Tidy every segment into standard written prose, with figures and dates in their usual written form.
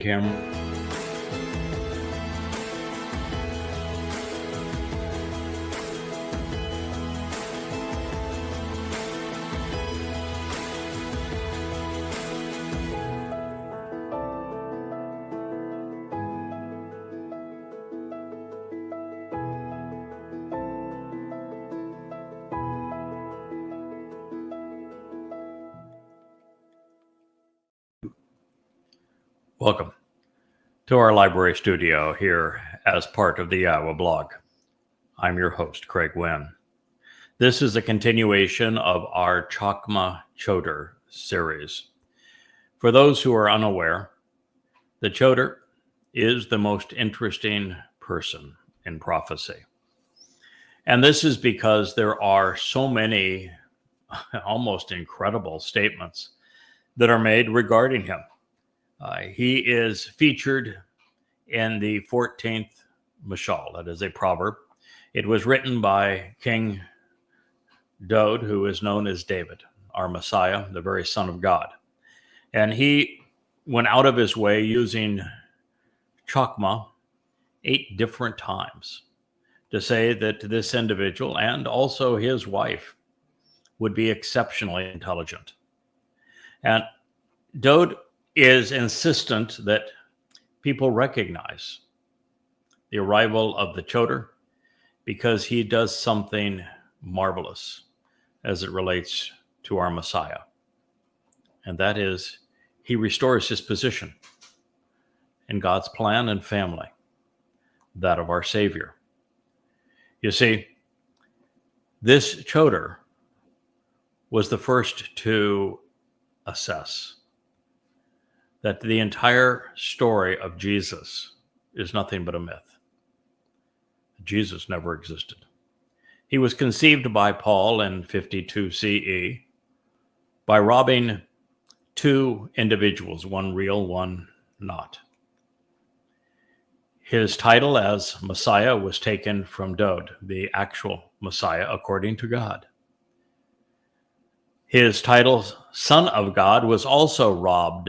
Camera. Welcome to our library studio here as part of the YAHOWAH blog. I'm your host, Craig Winn. This is a continuation of our Chakmah Choter series. For those who are unaware, the Choter is the most interesting person in prophecy. And this is because there are so many almost incredible statements that are made regarding him. He is featured in the 14th Mashal, that is a proverb. It was written by King Daud, who is known as David, our Messiah, the very Son of God. And he went out of his way using Chakmah 8 different times to say that this individual and also his wife would be exceptionally intelligent. And Daud is insistent that people recognize the arrival of the Choter because he does something marvelous as it relates to our Messiah. And that is, he restores his position in God's plan and family, that of our Savior. You see, this Choter was the first to assess that the entire story of Jesus is nothing but a myth. Jesus never existed. He was conceived by Paul in 52 CE by robbing 2 individuals, one real, one not. His title as Messiah was taken from Daud, the actual Messiah according to God. His title, Son of God, was also robbed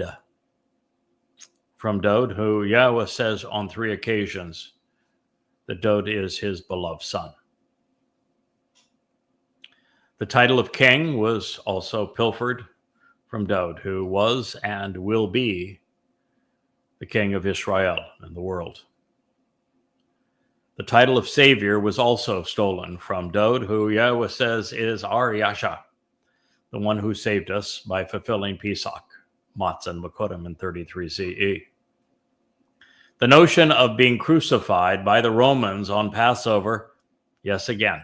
from Daud, who Yahweh says on 3 occasions that Daud is his beloved son. The title of king was also pilfered from Daud, who was and will be the king of Israel and the world. The title of Savior was also stolen from Daud, who Yahweh says is our Yasha, the one who saved us by fulfilling Pesach, Matzah, and Makotim in 33 CE. The notion of being crucified by the Romans on Passover, yes, again,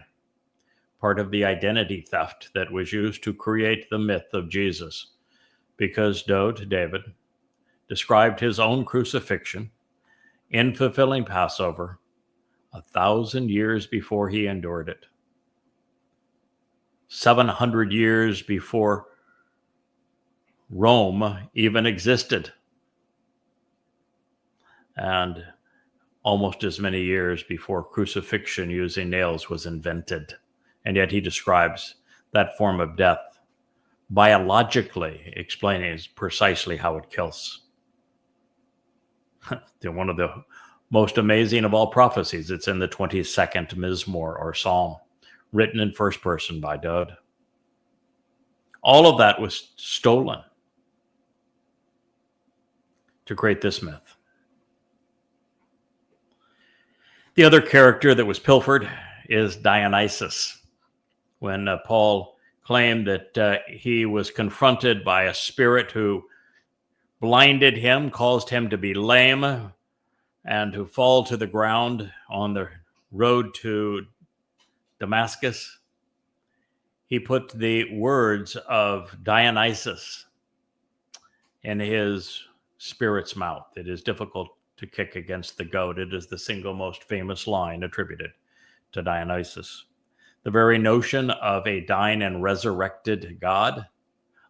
part of the identity theft that was used to create the myth of Jesus, because David, described his own crucifixion in fulfilling Passover 1,000 years before he endured it. 700 years before Rome even existed. And almost as many years before crucifixion using nails was invented. And yet he describes that form of death biologically, explaining precisely how it kills. One of the most amazing of all prophecies. It's in the 22nd Mizmor or Psalm, written in first person by Daud. All of that was stolen to create this myth. The other character that was pilfered is Dionysus. When Paul claimed that he was confronted by a spirit who blinded him, caused him to be lame, and to fall to the ground on the road to Damascus, he put the words of Dionysus in his spirit's mouth. It is difficult to kick against the goat. It is the single most famous line attributed to Dionysus. The very notion of a dying and resurrected God,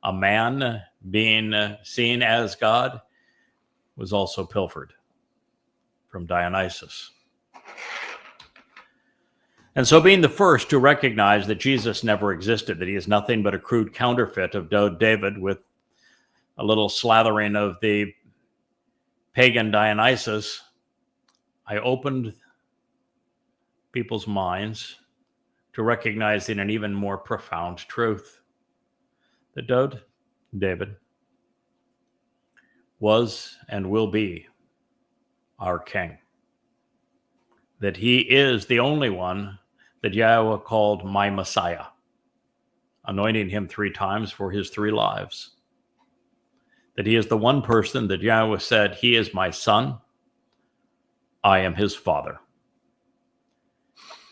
a man being seen as God, was also pilfered from Dionysus. And so being the first to recognize that Jesus never existed, that he is nothing but a crude counterfeit of David with a little slathering of the pagan Dionysus, I opened people's minds to recognizing an even more profound truth. That David was and will be our king. That he is the only one that Yahowah called my Messiah, anointing him 3 times for his 3 lives. That he is the one person that Yahowah said, he is my son, I am his father.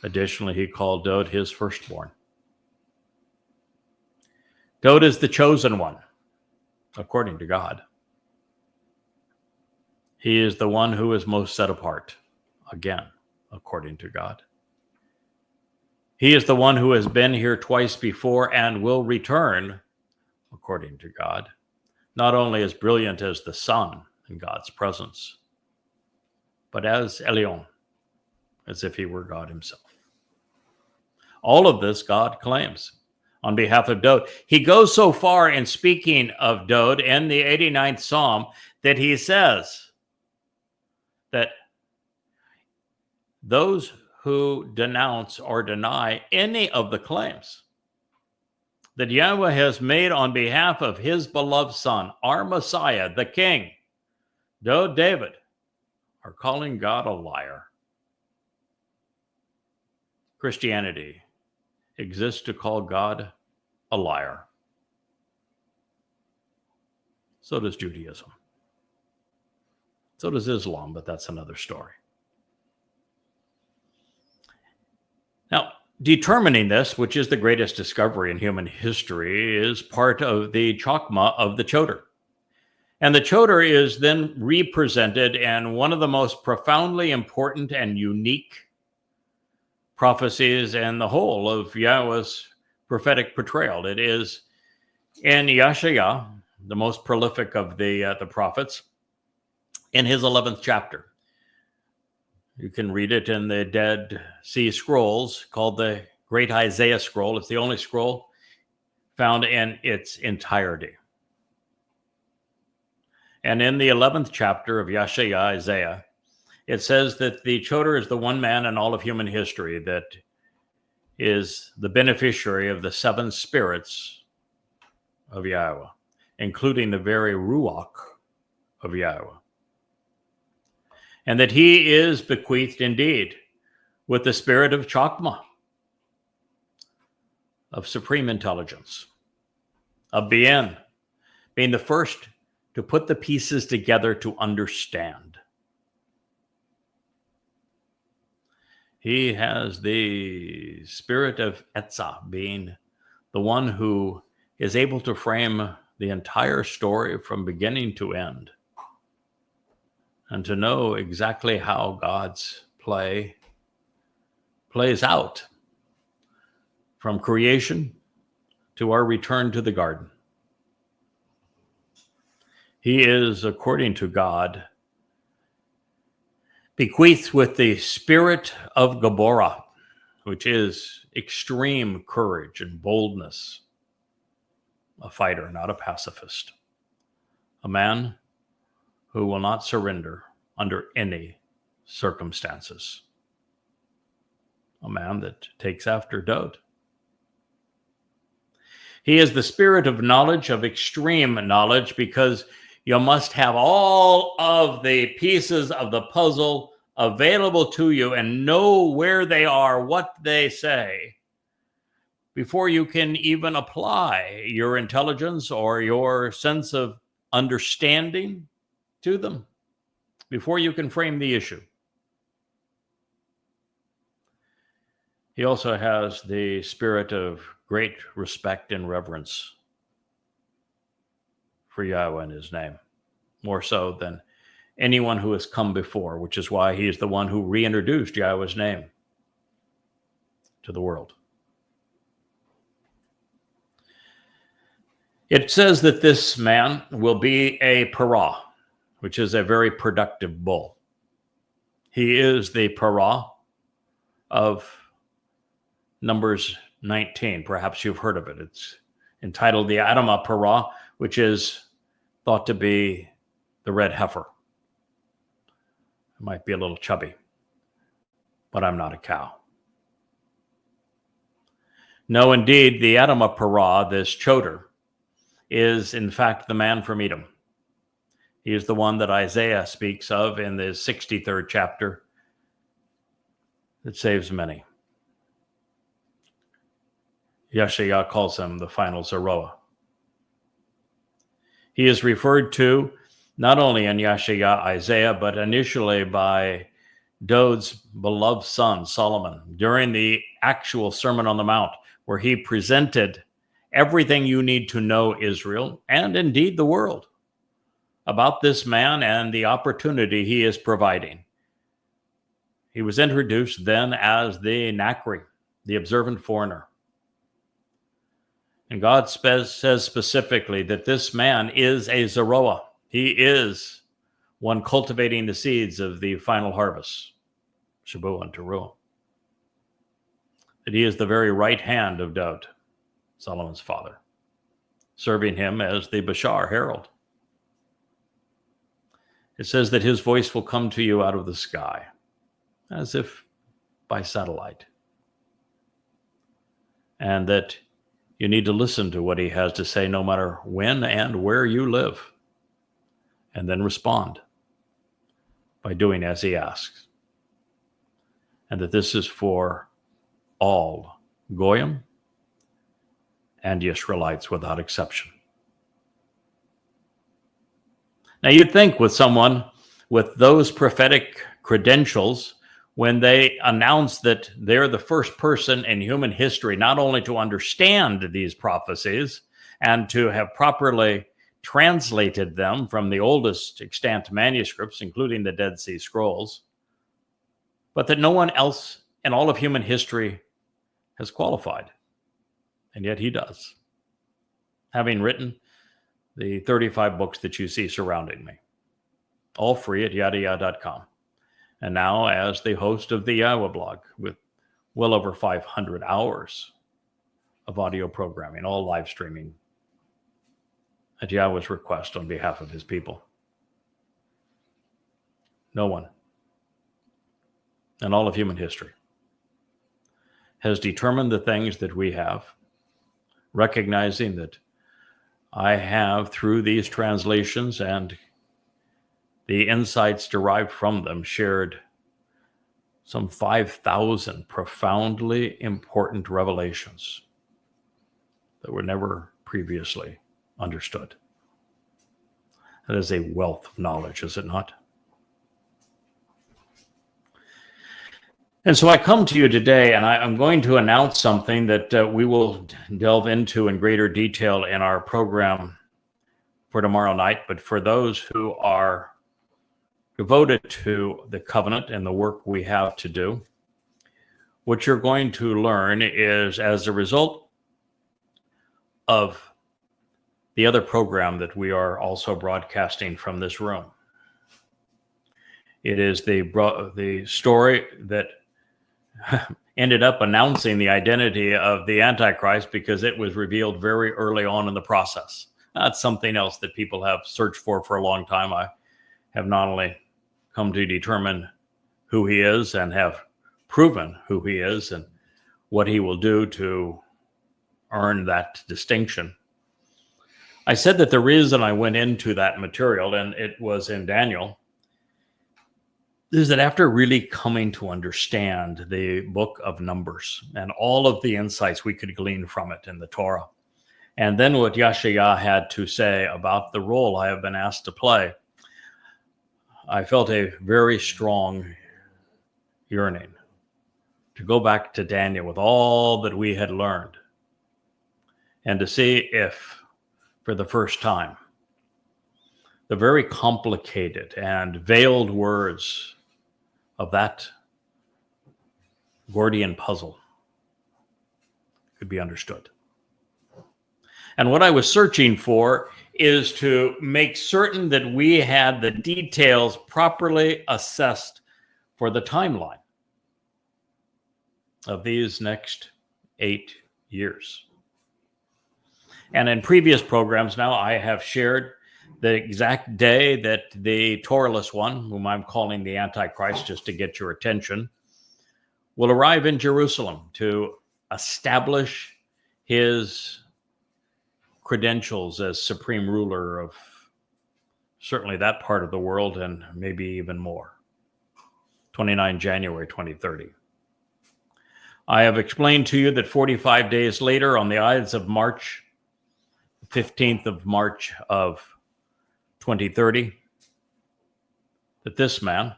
Additionally, he called Dod his firstborn. Dod is the chosen one, according to God. He is the one who is most set apart, again, according to God. He is the one who has been here twice before and will return, according to God, not only as brilliant as the sun in God's presence, but as Elyon, as if he were God himself. All of this God claims on behalf of Dod. He goes so far in speaking of Dod in the 89th Psalm that he says that those who denounce or deny any of the claims that Yahowah has made on behalf of his beloved son, our Messiah, the King, Dod David, are calling God a liar. Christianity exists to call God a liar. So does Judaism. So does Islam, but that's another story. Now, determining this, which is the greatest discovery in human history, is part of the Chakmah of the Choter. And the Choter is then represented in one of the most profoundly important and unique prophecies in the whole of Yahowah's prophetic portrayal. It is in Yahowah, the most prolific of the prophets, in his 11th chapter. You can read it in the Dead Sea Scrolls, called the Great Isaiah Scroll. It's the only scroll found in its entirety. And in the 11th chapter of Yahowah, Isaiah, it says that the Choter is the one man in all of human history that is the beneficiary of the 7 spirits of Yahowah, including the very Ruach of Yahowah. And that he is bequeathed indeed with the spirit of Chakmah, of supreme intelligence, of being the first to put the pieces together to understand. He has the spirit of Etzah, being the one who is able to frame the entire story from beginning to end, and to know exactly how God's play plays out from creation to our return to the garden. He is, according to God, bequeathed with the spirit of Gabora, which is extreme courage and boldness, a fighter, not a pacifist, a man who will not surrender under any circumstances, a man that takes after Dod. He is the spirit of knowledge, of extreme knowledge, because you must have all of the pieces of the puzzle available to you and know where they are, what they say, before you can even apply your intelligence or your sense of understanding to them, before you can frame the issue. He also has the spirit of great respect and reverence for Yahowah and his name, more so than anyone who has come before, which is why he is the one who reintroduced Yahowah's name to the world. It says that this man will be a parah, which is a very productive bull. He is the parah of Numbers 19. Perhaps you've heard of it. It's entitled the Adamah Parah, which is thought to be the red heifer. I might be a little chubby, but I'm not a cow. No, indeed, the Adam of Parah, this Choter, is in fact the man from Edom. He is the one that Isaiah speaks of in the 63rd chapter that saves many. Yeshayah calls him the final Zeroah. He is referred to not only in Yeshayah, Isaiah, but initially by David's beloved son, Solomon, during the actual Sermon on the Mount, where he presented everything you need to know, Israel, and indeed the world, about this man and the opportunity he is providing. He was introduced then as the Nakri, the observant foreigner. And God says specifically that this man is a Zeroah. He is one cultivating the seeds of the final harvest, Shabat and Towrah. That he is the very right hand of David, Solomon's father, serving him as the Bashar herald. It says that his voice will come to you out of the sky, as if by satellite. And that you need to listen to what he has to say no matter when and where you live, and then respond by doing as he asks. And that this is for all Goyim and Israelites without exception. Now you'd think with someone with those prophetic credentials, when they announce that they're the first person in human history not only to understand these prophecies and to have properly translated them from the oldest extant manuscripts, including the Dead Sea Scrolls, but that no one else in all of human history has qualified. And yet he does, having written the 35 books that you see surrounding me, all free at YAHOWAH.com. And now as the host of the YAHOWAH blog with well over 500 hours of audio programming, all live streaming at Yahweh's request on behalf of his people. No one in all of human history has determined the things that we have, recognizing that I have, through these translations and the insights derived from them, shared some 5,000 profoundly important revelations that were never previously understood. That is a wealth of knowledge, is it not? And so I come to you today, and I'm going to announce something that we will delve into in greater detail in our program for tomorrow night. But for those who are devoted to the covenant and the work we have to do, what you're going to learn is, as a result of the other program that we are also broadcasting from this room, it is the story that ended up announcing the identity of the Antichrist because it was revealed very early on in the process. That's something else that people have searched for a long time. I have not only come to determine who he is and have proven who he is and what he will do to earn that distinction. I said that the reason I went into that material, and it was in Daniel, is that after really coming to understand the book of Numbers and all of the insights we could glean from it in the Torah, and then what Yeshayah had to say about the role I have been asked to play, I felt a very strong yearning to go back to Daniel with all that we had learned and to see if, for the first time, the very complicated and veiled words of that Gordian puzzle could be understood. And what I was searching for is to make certain that we had the details properly assessed for the timeline of these next 8 years. And in previous programs now, I have shared the exact day that the Torahless one, whom I'm calling the Antichrist just to get your attention, will arrive in Jerusalem to establish his credentials as supreme ruler of certainly that part of the world and maybe even more. 29 January 2030. I have explained to you that 45 days later, on the Ides of March, 15th of March of 2030, that this man,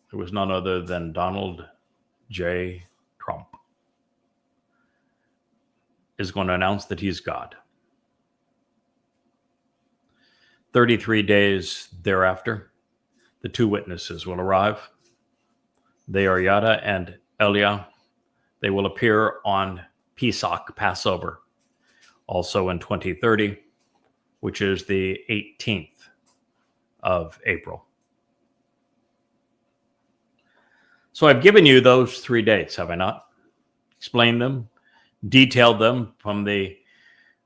who was none other than Donald J. Trump, is going to announce that he's God. 33 days thereafter, the two witnesses will arrive. They are Yada and Elia. They will appear on Pesach, Passover, also in 2030, which is the 18th of April. So I've given you those 3 dates, have I not? Explained them, detailed them from the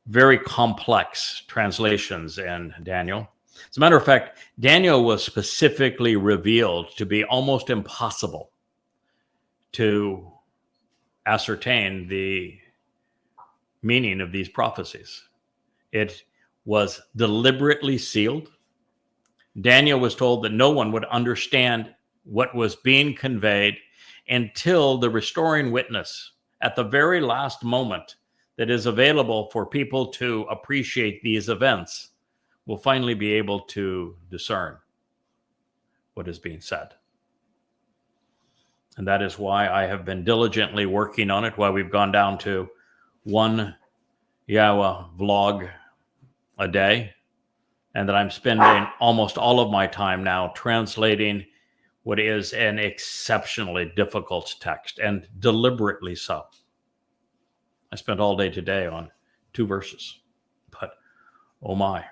very complex translations in Daniel. As a matter of fact, Daniel was specifically revealed to be almost impossible to ascertain the meaning of these prophecies. It was deliberately sealed. Daniel was told that no one would understand what was being conveyed until the restoring witness, at the very last moment that is available for people to appreciate these events, will finally be able to discern what is being said. And that is why I have been diligently working on it, why we've gone down to one YAHOWAH vlog a day, and that I'm spending almost all of my time now translating what is an exceptionally difficult text, and deliberately so. I spent all day today on 2 verses, but oh my,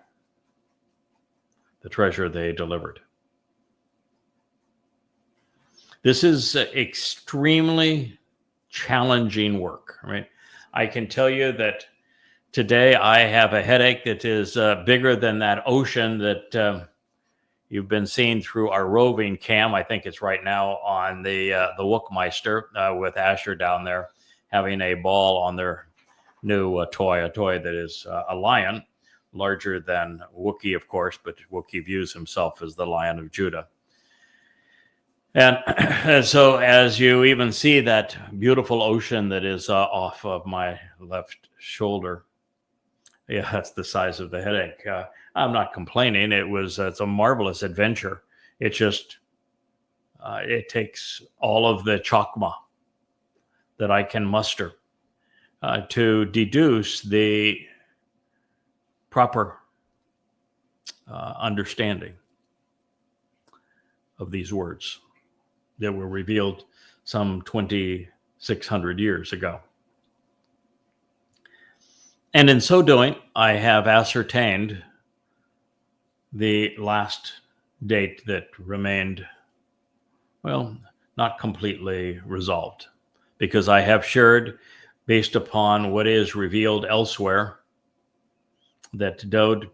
the treasure they delivered. This is extremely challenging work, right? I can tell you that today I have a headache that is bigger than that ocean that you've been seeing through our roving cam. I think it's right now on the Wookmeister with Asher down there having a ball on their new a toy that is a lion, larger than Wookiee, of course, but Wookiee views himself as the Lion of Judah. And so as you even see that beautiful ocean that is off of my left shoulder, yeah, that's the size of the headache. I'm not complaining. It's a marvelous adventure. It just, it takes all of the Chakmah that I can muster to deduce the proper understanding of these words that were revealed some 2,600 years ago. And in so doing, I have ascertained the last date that remained, well, not completely resolved, because I have shared, based upon what is revealed elsewhere, that Dowd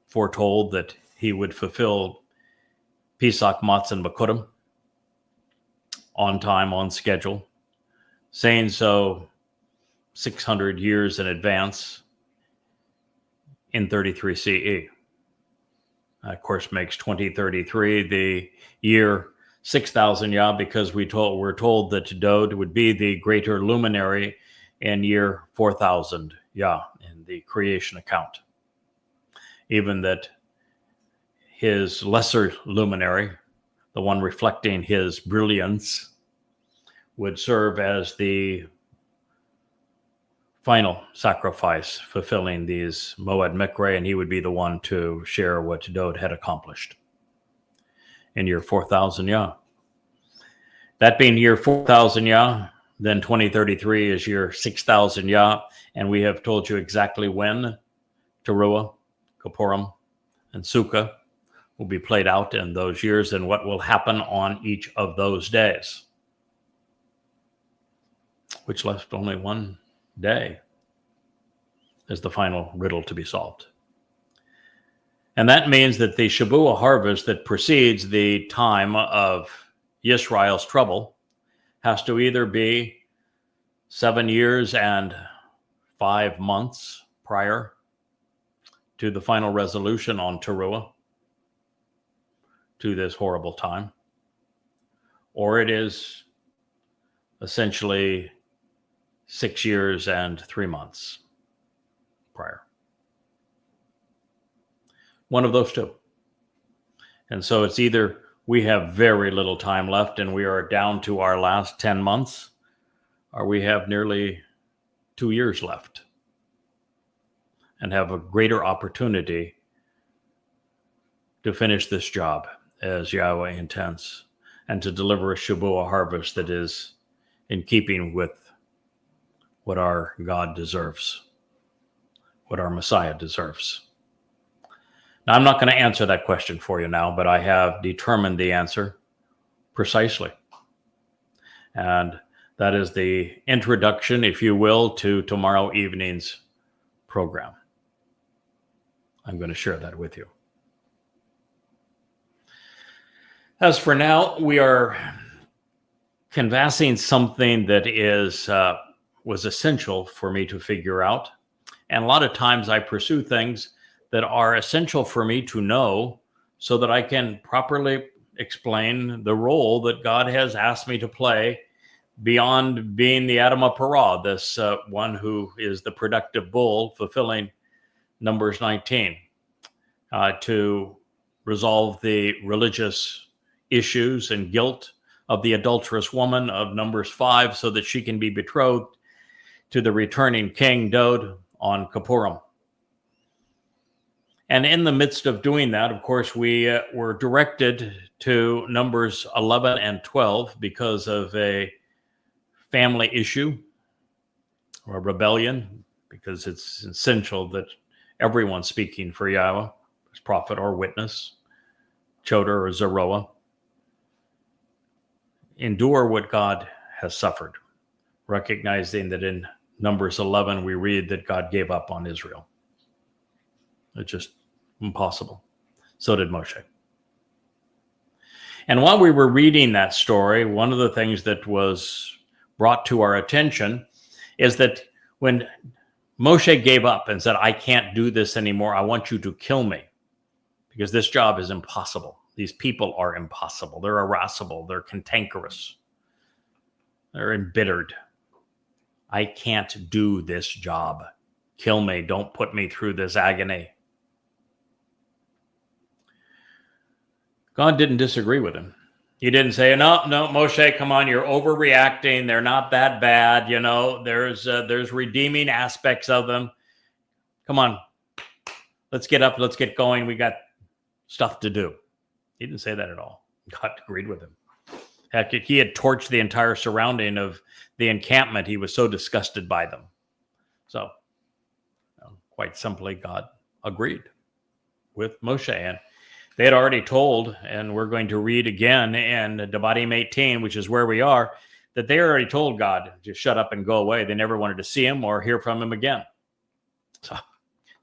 foretold that he would fulfill Pesach Matzah B'Kurim on time, on schedule, saying so 600 years in advance in 33 CE. Of course, makes 2033 the year 6,000 Yah, because we're told that Dowd would be the greater luminary in year 4,000 Yah in the creation account. Even that his lesser luminary, the one reflecting his brilliance, would serve as the final sacrifice, fulfilling these Moed Mikre, and he would be the one to share what Dowd had accomplished in year 4,000 Yah. That being year 4,000 Yah, then 2033 is year 6,000 Yah, and we have told you exactly when Towrah, Kippurim, and Sukkah will be played out in those years, and what will happen on each of those days, which left only one day as the final riddle to be solved. And that means that the Shabuah harvest that precedes the time of Yisrael's trouble has to either be 7 years and 5 months prior to the final resolution on Towrah, to this horrible time, or it is essentially 6 years and 3 months prior. One of those two. And so it's either we have very little time left and we are down to our last 10 months, or we have nearly 2 years left and have a greater opportunity to finish this job as Yahweh intends, and to deliver a Shabuah harvest that is in keeping with what our God deserves, what our Messiah deserves. Now, I'm not going to answer that question for you now, but I have determined the answer precisely. And that is the introduction, if you will, to tomorrow evening's program. I'm going to share that with you. As for now, we are canvassing something that was essential for me to figure out. And a lot of times I pursue things that are essential for me to know so that I can properly explain the role that God has asked me to play beyond being the Adamah Parah, this one who is the productive bull fulfilling Numbers 19, to resolve the religious issues and guilt of the adulterous woman of Numbers 5 so that she can be betrothed to the returning king Dod on Kippurim. And in the midst of doing that, of course, we were directed to Numbers 11 and 12 because of a family issue or a rebellion, because it's essential that everyone speaking for Yahweh, as prophet or witness, Choter or Zeroah, endure what God has suffered, recognizing that in Numbers 11 we read that God gave up on Israel. It's just impossible. So did Moshe. And while we were reading that story, one of the things that was brought to our attention is that when Moshe gave up and said, I can't do this anymore, I want you to kill me, because this job is impossible. These people are impossible. They're irascible. They're cantankerous. They're embittered. I can't do this job. Kill me. Don't put me through this agony. God didn't disagree with him. He didn't say, no, Moshe, come on, you're overreacting. They're not that bad. You know, there's redeeming aspects of them. Come on, let's get up. Let's get going. We got stuff to do. He didn't say that at all. God agreed with him. Heck, he had torched the entire surrounding of the encampment. He was so disgusted by them. So, quite simply, God agreed with Moshe. And they had already told, and we're going to read again in Devarim 18, which is where we are, that they already told God to shut up and go away. They never wanted to see him or hear from him again. So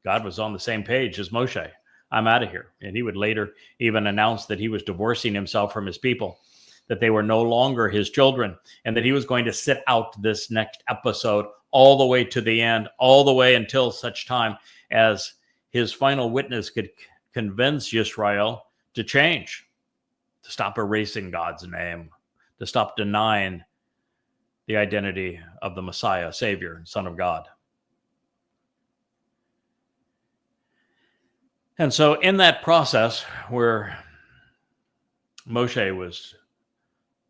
God was on the same page as Moshe. I'm out of here. And he would later even announce that he was divorcing himself from his people, that they were no longer his children, and that he was going to sit out this next episode all the way to the end, all the way until such time as his final witness could convince Yisrael to change, to stop erasing God's name, to stop denying the identity of the Messiah, Savior, Son of God. And so in that process where Moshe was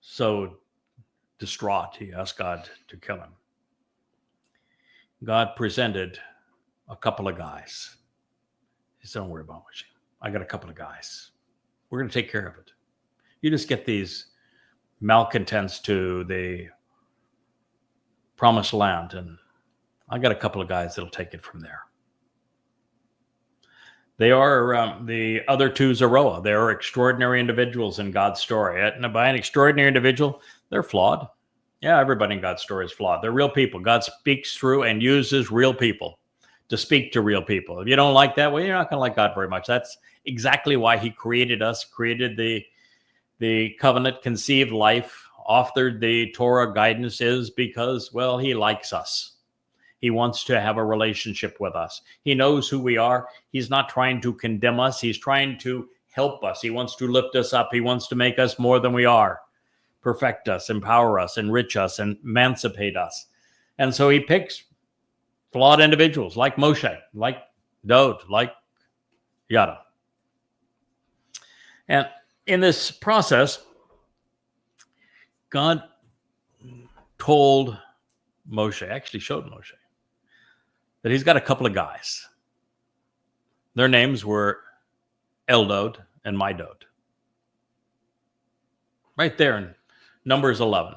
so distraught, he asked God to kill him. God presented a couple of guys. He said, don't worry about Moshe. I got a couple of guys. We're going to take care of it. You just get these malcontents to the promised land, and I got a couple of guys that'll take it from there. They are the other two Zeroah. They are extraordinary individuals in God's story. And by an extraordinary individual, they're flawed. Yeah, everybody in God's story is flawed. They're real people. God speaks through and uses real people to speak to real people. If you don't like that, well, you're not going to like God very much. That's exactly why he created us, created the covenant, conceived life, authored the Torah guidance, is because, well, he likes us. He wants to have a relationship with us. He knows who we are. He's not trying to condemn us. He's trying to help us. He wants to lift us up. He wants to make us more than we are, perfect us, empower us, enrich us, and emancipate us. And so he picks flawed individuals like Moshe, like Dod, like Yada. And in this process, God told Moshe, actually showed Moshe, that he's got a couple of guys. Their names were Eldod and Midod. Right there in Numbers 11.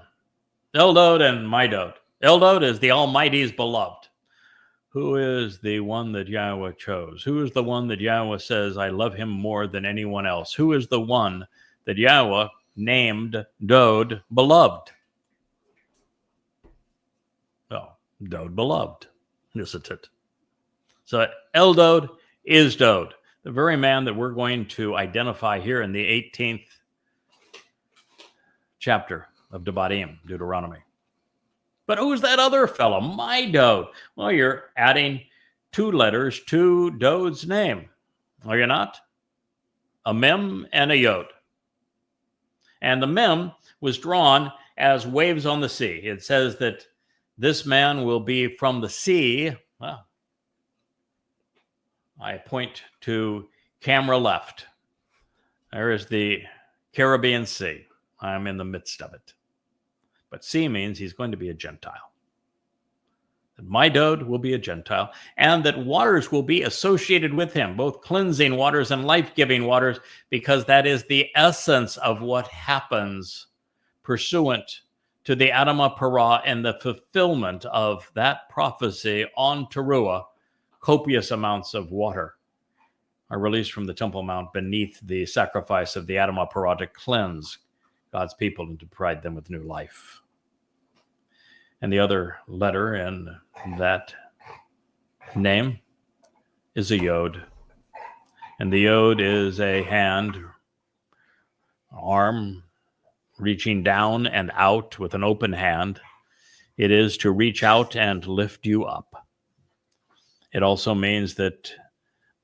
Eldod and Midod. Eldod is the Almighty's beloved. Who is the one that Yahweh chose? Who is the one that Yahweh says, I love him more than anyone else? Who is the one that Yahweh named Dod beloved? Oh, Dod beloved, isn't it? So Eldod is Dod, the very man that we're going to identify here in the 18th chapter of Deuteronomy. But who's that other fellow? Midod. Well, you're adding 2 letters to Dod's name, are you not? A mem and a yod. And the mem was drawn as waves on the sea. It says that this man will be from the sea. Well, I point to camera left. There is the Caribbean Sea. I'm in the midst of it. But sea means he's going to be a Gentile. That Midod will be a Gentile, and that waters will be associated with him, both cleansing waters and life-giving waters, because that is the essence of what happens pursuant to the Adamah Parah and the fulfillment of that prophecy on Towrah. Copious amounts of water are released from the Temple Mount beneath the sacrifice of the Adamah Parah to cleanse God's people and to provide them with new life. And the other letter in that name is a yod. And the yod is a hand, arm, reaching down and out with an open hand. It is to reach out and lift you up. It also means that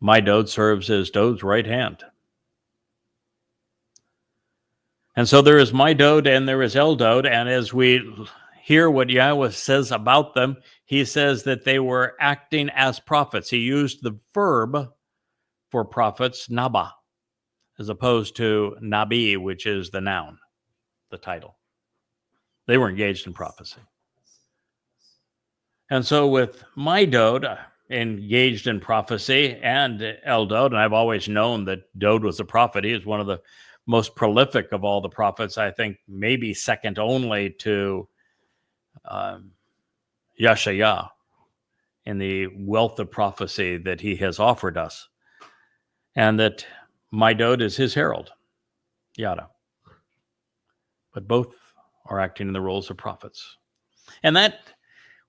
Midod serves as Dod's right hand. And so there is Midod and there is Eldod, and as we hear what Yahweh says about them, he says that they were acting as prophets. He used the verb for prophets, naba, as opposed to nabi, which is the noun, the title. They were engaged in prophecy. And so with Midod, engaged in prophecy, and Eldod, and I've always known that Dod was a prophet. He is one of the most prolific of all the prophets, I think maybe second only to Yeshayah in the wealth of prophecy that he has offered us. And that Midod is his herald, Yada. But both are acting in the roles of prophets. And that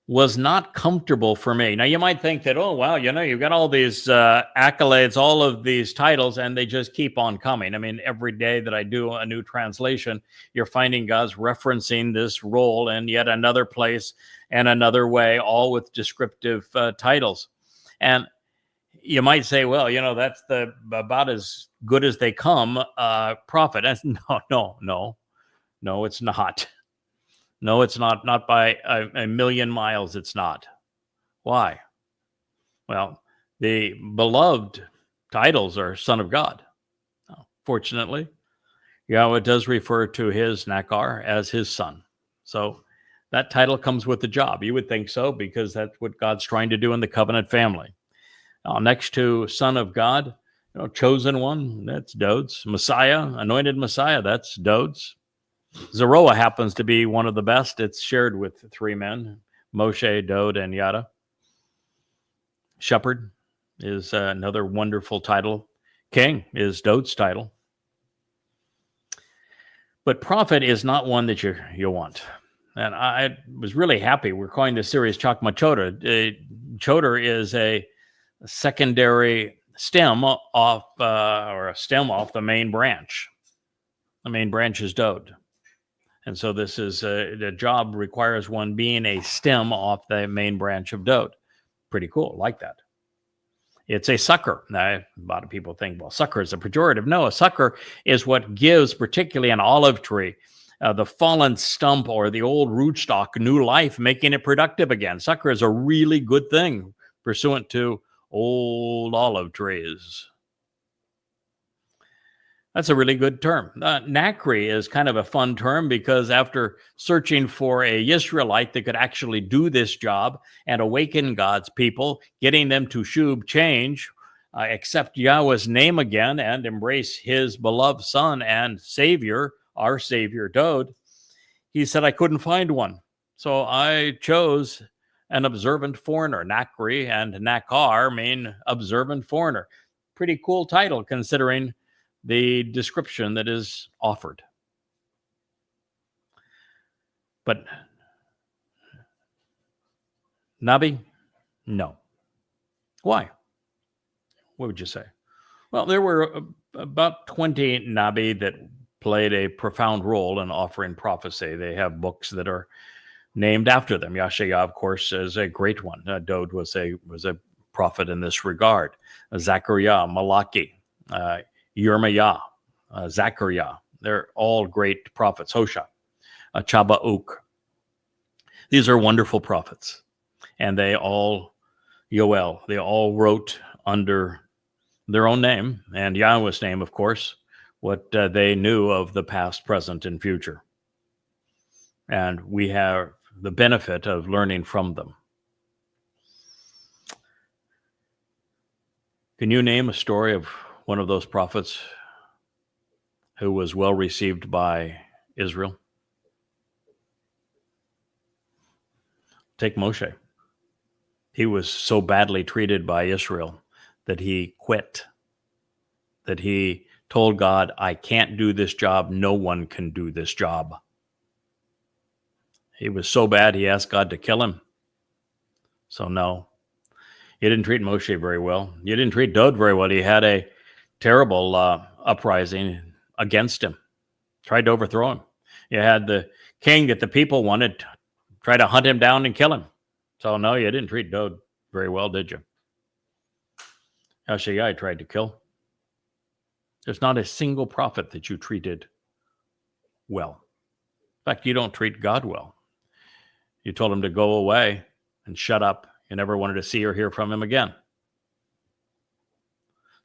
was not comfortable for me. Now, you might think that, oh, wow, you've got all these accolades, all of these titles, and they just keep on coming. I mean, every day that I do a new translation, you're finding God's referencing this role in yet another place and another way, all with descriptive titles. And you might say, well, that's about as good as they come prophet. No, it's not. No, it's not. Not by a million miles, it's not. Why? Well, the beloved titles are Son of God. Fortunately, Yahweh does refer to his Nakar as his son. So that title comes with the job. You would think so, because that's what God's trying to do in the covenant family. Next to Son of God, chosen one, that's Dod's. Messiah, anointed Messiah, that's Dod's. Zeroah happens to be one of the best. It's shared with 3 men, Moshe, Dod, and Yada. Shepherd is another wonderful title. King is Dod's title. But prophet is not one that you want. And I was really happy. We're calling this series Chakmah Choter. Choter is a secondary stem off or a stem off the main branch. The main branch is Dode. And so this is the job requires one being a stem off the main branch of Dode. Pretty cool. Like that. It's a sucker. Now, a lot of people think, well, sucker is a pejorative. No, a sucker is what gives, particularly an olive tree, the fallen stump or the old rootstock new life, making it productive again. Sucker is a really good thing pursuant to old olive trees. That's a really good term. Nakri is kind of a fun term because after searching for a Israelite that could actually do this job and awaken God's people, getting them to shub, change, accept Yahweh's name again, and embrace his beloved son and savior, our savior Dode, he said, I couldn't find one. So I chose an observant foreigner. Nakri and Nakar mean observant foreigner. Pretty cool title considering the description that is offered. But Nabi? No. Why? What would you say? Well, there were about 20 Nabi that played a profound role in offering prophecy. They have books that are named after them. Yashayah, of course, is a great one. Dode was a prophet in this regard. Zechariah, Malachi, Yirmiah, Zechariah, they're all great prophets. Hosea, Chabauk. These are wonderful prophets. And they all, Yoel, they all wrote under their own name and Yahweh's name, of course, what they knew of the past, present, and future. And we have the benefit of learning from them. Can you name a story of one of those prophets who was well received by Israel? Take Moshe. He was so badly treated by Israel that he quit, that he told God, I can't do this job. No one can do this job. He was so bad, he asked God to kill him. So no, you didn't treat Moshe very well. You didn't treat Dode very well. He had a terrible uprising against him, tried to overthrow him. You had the king that the people wanted try to hunt him down and kill him. So no, you didn't treat Dode very well, did you? Yashayah tried to kill. There's not a single prophet that you treated well. In fact, you don't treat God well. You told him to go away and shut up. You never wanted to see or hear from him again.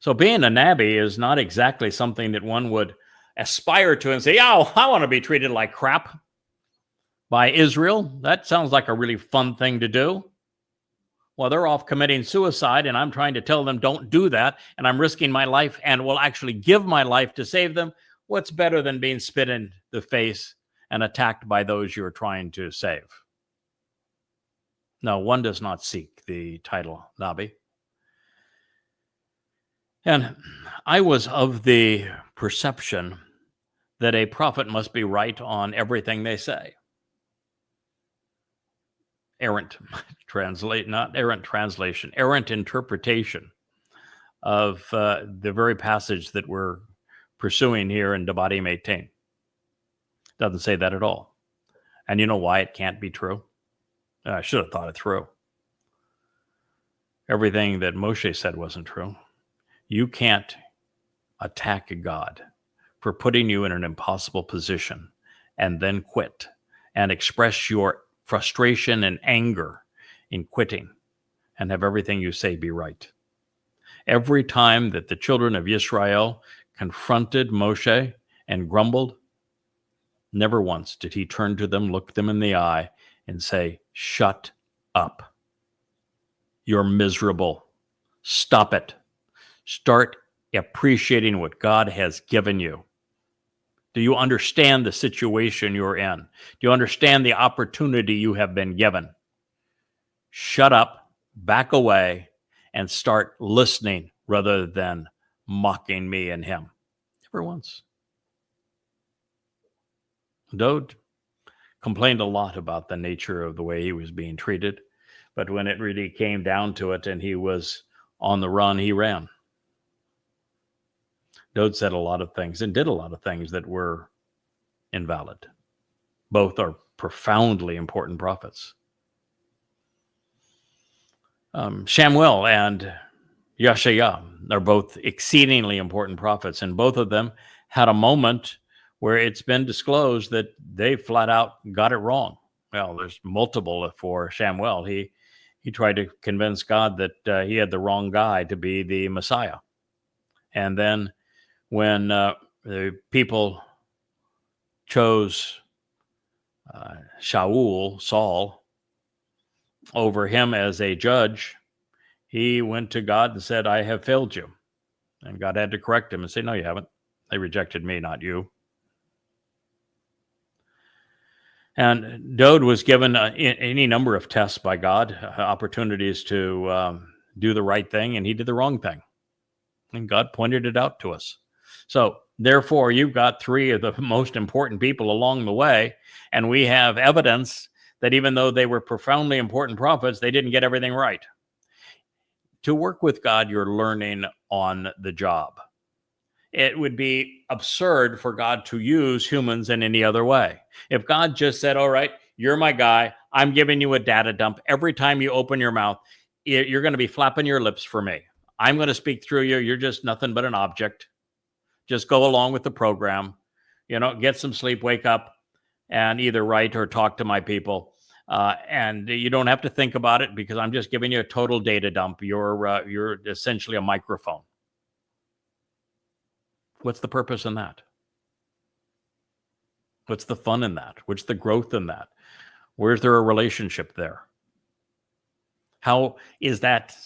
So being a Nabi is not exactly something that one would aspire to and say, oh, I want to be treated like crap by Israel. That sounds like a really fun thing to do. Well, they're off committing suicide, and I'm trying to tell them don't do that, and I'm risking my life and will actually give my life to save them. What's better than being spit in the face and attacked by those you're trying to save? No, one does not seek the title Nabi. And I was of the perception that a prophet must be right on everything they say. Errant errant interpretation of the very passage that we're pursuing here in Devarim 18. Doesn't say that at all. And you know why it can't be true? I should have thought it through. Everything that Moshe said wasn't true. You can't attack God for putting you in an impossible position and then quit and express your frustration and anger in quitting and have everything you say be right. Every time that the children of Israel confronted Moshe and grumbled, never once did he turn to them, look them in the eye, and say, shut up. You're miserable. Stop it. Start appreciating what God has given you. Do you understand the situation you're in? Do you understand the opportunity you have been given? Shut up, back away, and start listening rather than mocking me and him. Never once. Dode complained a lot about the nature of the way he was being treated, but when it really came down to it and he was on the run, he ran. Dode said a lot of things and did a lot of things that were invalid. Both are profoundly important prophets. Shamuel and Yeshayah are both exceedingly important prophets, and both of them had a moment where it's been disclosed that they flat out got it wrong. Well, there's multiple for Shamuel. He tried to convince God that he had the wrong guy to be the Messiah. And then when the people chose Saul, over him as a judge, he went to God and said, I have failed you. And God had to correct him and say, no, you haven't. They rejected me, not you. And Dode was given any number of tests by God, opportunities to do the right thing, and he did the wrong thing. And God pointed it out to us. So therefore, you've got three of the most important people along the way, and we have evidence that even though they were profoundly important prophets, they didn't get everything right. To work with God, you're learning on the job. It would be absurd for God to use humans in any other way. If God just said, all right, you're my guy, I'm giving you a data dump. Every time you open your mouth, you're going to be flapping your lips for me. I'm going to speak through you. You're just nothing but an object. Just go along with the program, get some sleep, wake up, and either write or talk to my people. And you don't have to think about it because I'm just giving you a total data dump. You're essentially a microphone. What's the purpose in that? What's the fun in that? What's the growth in that? Where's there a relationship there? How is that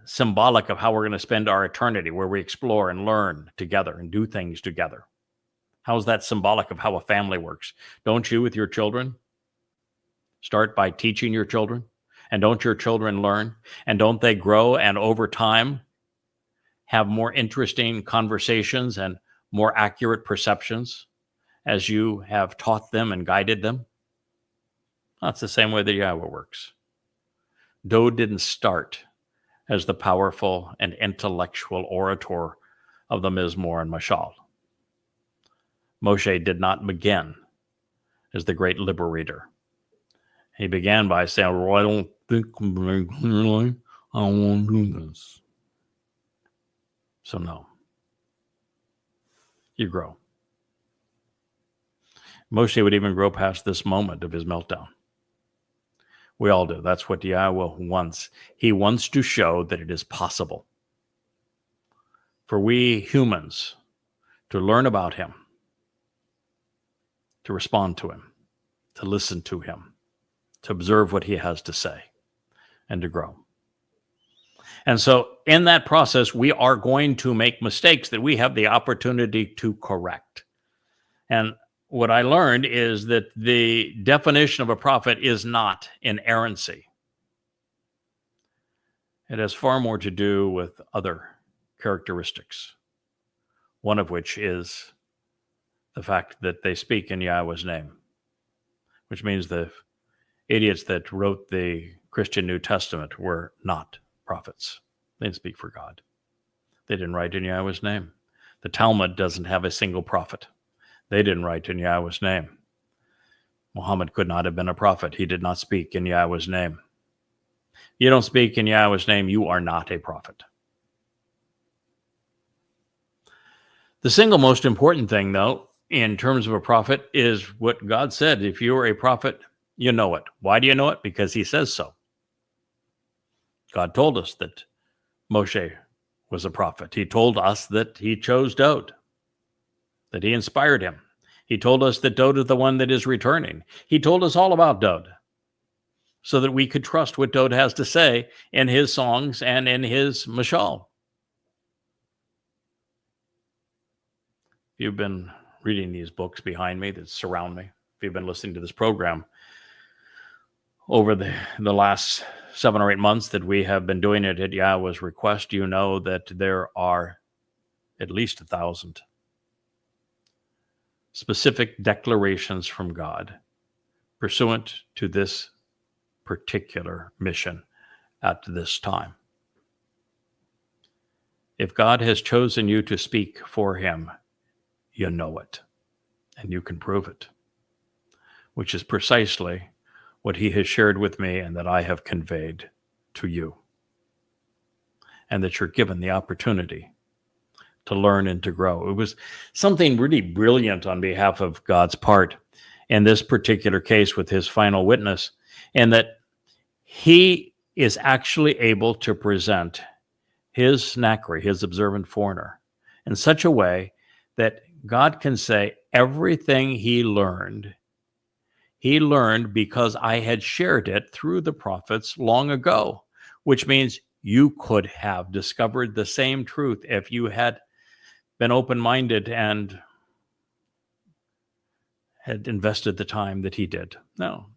symbolic of how we're going to spend our eternity, where we explore and learn together and do things together? How is that symbolic of how a family works? Don't you, with your children, start by teaching your children? And don't your children learn? And don't they grow and over time have more interesting conversations and more accurate perceptions as you have taught them and guided them? That's the same way that YAHOWAH works. Dode didn't start as the powerful and intellectual orator of the Mizmor and Mashal. Moshe did not begin as the great liberator. He began by saying, well, I don't think very clearly. I won't do this. So no. You grow. Moshe would even grow past this moment of his meltdown. We all do. That's what YAHOWAH wants. He wants to show that it is possible for we humans to learn about him, to respond to him, to listen to him, to observe what he has to say, and to grow. And so in that process, we are going to make mistakes that we have the opportunity to correct. And what I learned is that the definition of a prophet is not inerrancy. It has far more to do with other characteristics, one of which is the fact that they speak in YAHOWAH's name, which means the idiots that wrote the Christian New Testament were not prophets. They didn't speak for God. They didn't write in YAHOWAH's name. The Talmud doesn't have a single prophet. They didn't write in YAHOWAH's name. Muhammad could not have been a prophet. He did not speak in YAHOWAH's name. You don't speak in YAHOWAH's name, you are not a prophet. The single most important thing, though, in terms of a prophet is what God said. If you are a prophet, you know it. Why do you know it? Because he says so. God told us that Moshe was a prophet. He told us that he chose Dode, that he inspired him. He told us that Dode is the one that is returning. He told us all about Dode so that we could trust what Dode has to say in his songs and in his mashal. If you've been reading these books behind me that surround me, if you've been listening to this program over the last 7 or 8 months that we have been doing it at YAHOWAH's request, you know that there are at least 1,000 specific declarations from God pursuant to this particular mission at this time. If God has chosen you to speak for him, you know it, and you can prove it, which is precisely what he has shared with me and that I have conveyed to you, and that you're given the opportunity to learn and to grow. It was something really brilliant on behalf of God's part in this particular case with his final witness, and that he is actually able to present his Nakri, his observant foreigner, in such a way that God can say everything he learned because I had shared it through the prophets long ago, which means you could have discovered the same truth if you had been open-minded and had invested the time that he did. No.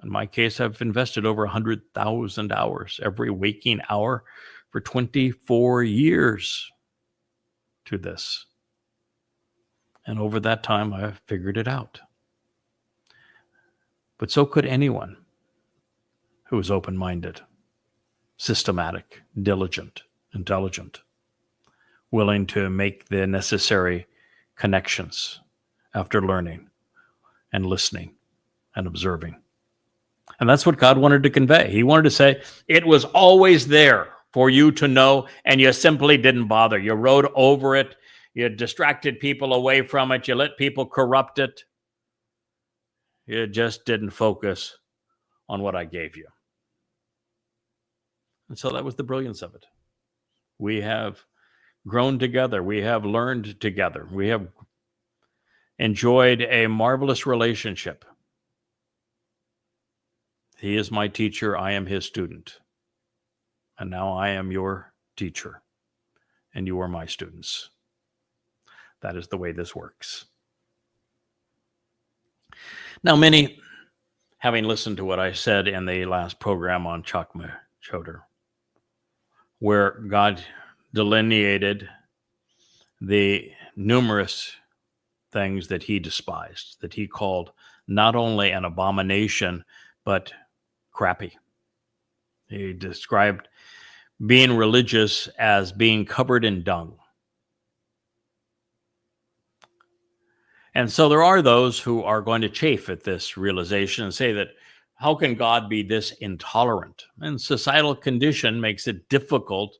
In my case, I've invested over 100,000 hours, every waking hour for 24 years to this. And over that time, I've figured it out. But so could anyone who is open-minded, systematic, diligent, intelligent, willing to make the necessary connections after learning and listening and observing. And that's what God wanted to convey. He wanted to say, it was always there for you to know, and you simply didn't bother. You rode over it. You distracted people away from it. You let people corrupt it. You just didn't focus on what I gave you. And so that was the brilliance of it. We have grown together. We have learned together. We have enjoyed a marvelous relationship. He is my teacher. I am his student. And now I am your teacher. And you are my students. That is the way this works. Now, many, having listened to what I said in the last program on Chakmah Choter, where God delineated the numerous things that he despised, that he called not only an abomination, but crappy. He described being religious as being covered in dung. And so there are those who are going to chafe at this realization and say that, how can God be this intolerant? And societal condition makes it difficult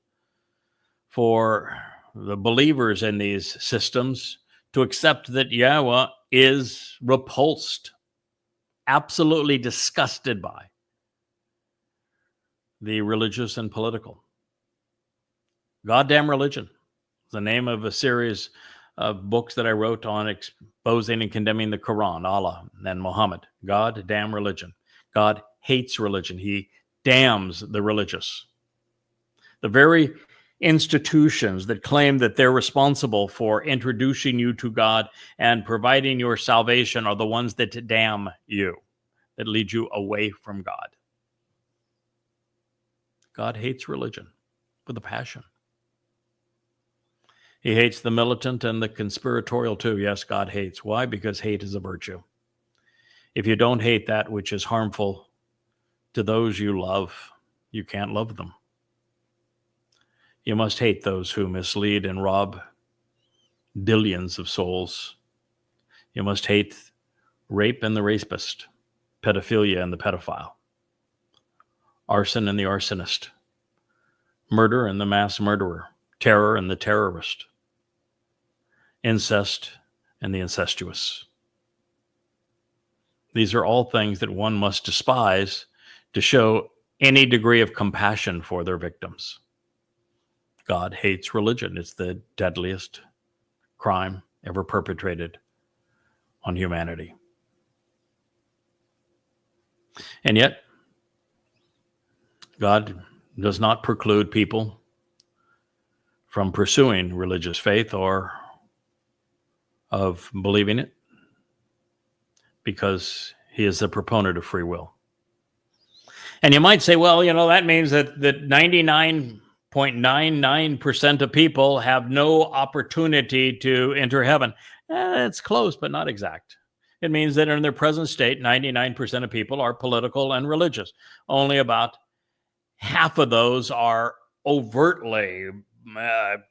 for the believers in these systems to accept that Yahweh is repulsed, absolutely disgusted by the religious and political. Goddamn religion is the name of a series of books that I wrote on exposing and condemning the Quran, Allah, and Muhammad. God damn religion. God hates religion. He damns the religious. The very institutions that claim that they're responsible for introducing you to God and providing your salvation are the ones that damn you, that lead you away from God. God hates religion with a passion. He hates the militant and the conspiratorial too. Yes, God hates. Why? Because hate is a virtue. If you don't hate that which is harmful to those you love, you can't love them. You must hate those who mislead and rob billions of souls. You must hate rape and the rapist, pedophilia and the pedophile, arson and the arsonist, murder and the mass murderer, terror and the terrorist, incest and the incestuous. These are all things that one must despise to show any degree of compassion for their victims. God hates religion. It's the deadliest crime ever perpetrated on humanity. And yet, God does not preclude people from pursuing religious faith or of believing it, because he is the proponent of free will. And you might say, well, that means that 99.99% of people have no opportunity to enter heaven. It's close, but not exact. It means that in their present state, 99% of people are political and religious. Only about half of those are overtly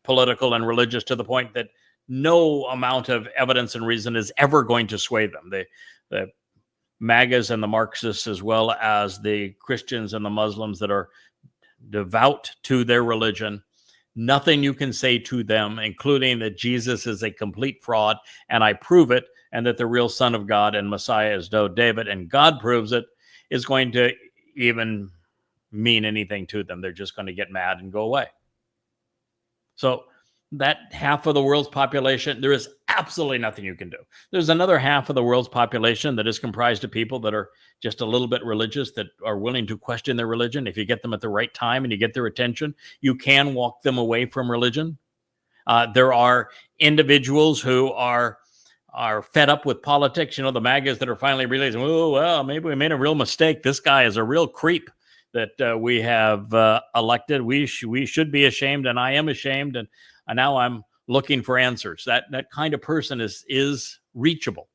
political and religious to the point that no amount of evidence and reason is ever going to sway them. The MAGAs and the Marxists, as well as the Christians and the Muslims that are devout to their religion, nothing you can say to them, including that Jesus is a complete fraud, and I prove it, and that the real Son of God and Messiah is David, and God proves it, is going to even mean anything to them. They're just going to get mad and go away. So that half of the world's population, there is absolutely nothing you can do. There's another half of the world's population that is comprised of people that are just a little bit religious, that are willing to question their religion. If you get them at the right time and you get their attention, you can walk them away from religion. There are individuals who are fed up with politics. You know, the MAGAs that are finally realizing, oh, well, maybe we made a real mistake. This guy is a real creep that we have elected. We should be ashamed, and I am ashamed, and now I'm looking for answers. That kind of person is reachable,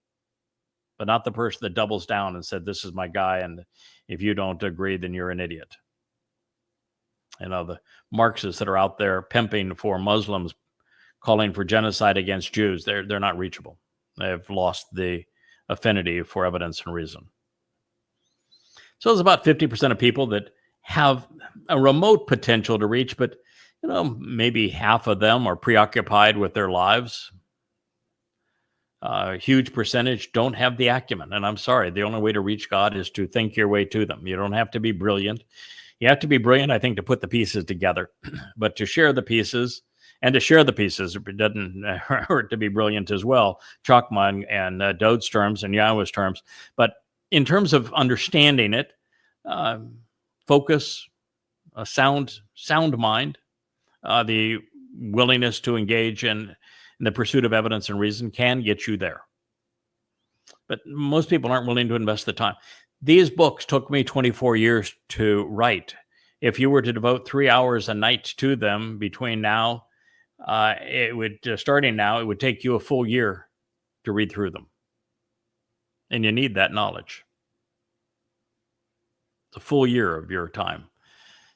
but not the person that doubles down and said, this is my guy, and if you don't agree, then you're an idiot. You know, the Marxists that are out there pimping for Muslims, calling for genocide against Jews, they're not reachable. They've lost the affinity for evidence and reason. So there's about 50% of people that have a remote potential to reach, but you know, maybe half of them are preoccupied with their lives. A huge percentage don't have the acumen. And I'm sorry, the only way to reach God is to think your way to them. You don't have to be brilliant. You have to be brilliant, I think, to put the pieces together, but to share the pieces. And to share the pieces, it doesn't hurt to be brilliant as well. Chakmah and Dod's terms and Yahowah's terms. But in terms of understanding it, focus, a sound mind, the willingness to engage in the pursuit of evidence and reason can get you there. But most people aren't willing to invest the time. These books took me 24 years to write. If you were to devote 3 hours a night to them between now, starting now, it would take you a full year to read through them. And you need that knowledge. It's a full year of your time,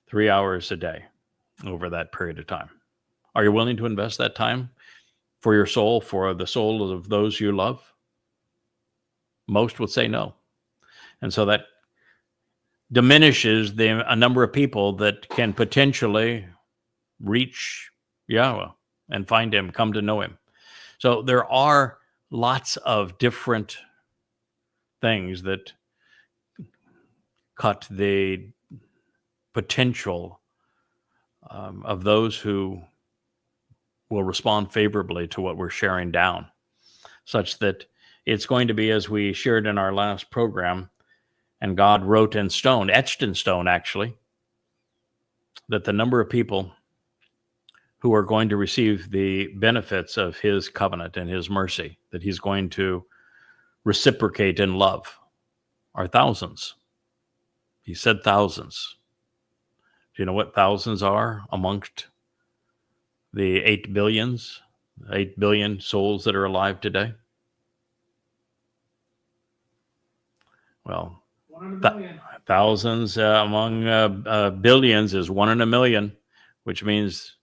3 hours a day over that period of time. Are you willing to invest that time for your soul, for the soul of those you love? Most would say no. And so that diminishes a number of people that can potentially reach Yahowah and find him, come to know him. So there are lots of different things that cut the potential of those who will respond favorably to what we're sharing down, such that it's going to be, as we shared in our last program, and God wrote in stone, etched in stone actually, that the number of people who are going to receive the benefits of his covenant and his mercy, that he's going to reciprocate in love, are thousands. He said thousands. Do you know what thousands are amongst the 8 billion souls that are alive today? Well, thousands among billions is 1 in a million, which means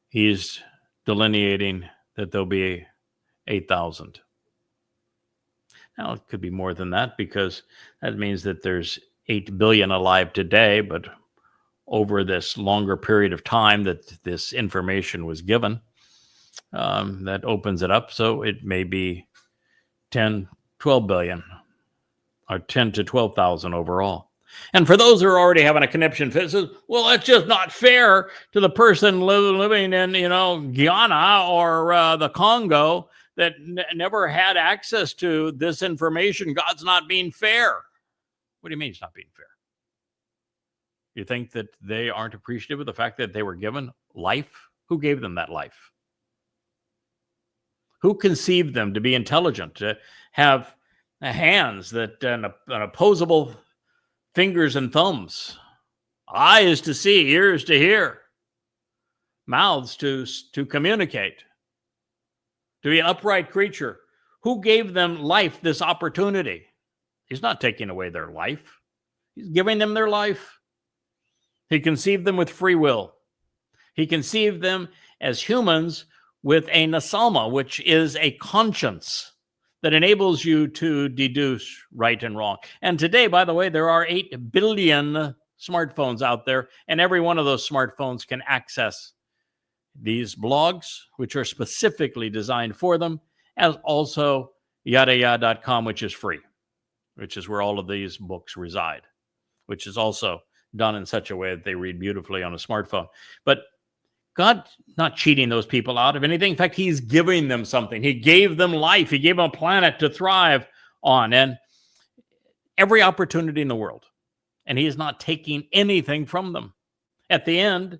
he's delineating that there'll be 8,000. Now, it could be more than that, because that means that there's 8 billion alive today, but over this longer period of time that this information was given, that opens it up. So it may be 10, 12 billion, or 10 to 12,000 overall. And for those who are already having a conniption fit, says, well, that's just not fair to the person living in, Guyana or the Congo that never had access to this information. God's not being fair. What do you mean it's not being fair? You think that they aren't appreciative of the fact that they were given life? Who gave them that life? Who conceived them to be intelligent, to have hands that and opposable fingers and thumbs, eyes to see, ears to hear, mouths to communicate, to be an upright creature? Who gave them life, this opportunity? He's not taking away their life. He's giving them their life. He conceived them with free will. He conceived them as humans with a nasalma, which is a conscience that enables you to deduce right and wrong. And today, by the way, there are 8 billion smartphones out there, and every one of those smartphones can access these blogs, which are specifically designed for them, as also YAHOWAH.com, which is free, which is where all of these books reside, which is also done in such a way that they read beautifully on a smartphone. But God's not cheating those people out of anything. In fact, he's giving them something. He gave them life. He gave them a planet to thrive on and every opportunity in the world. And he is not taking anything from them. At the end,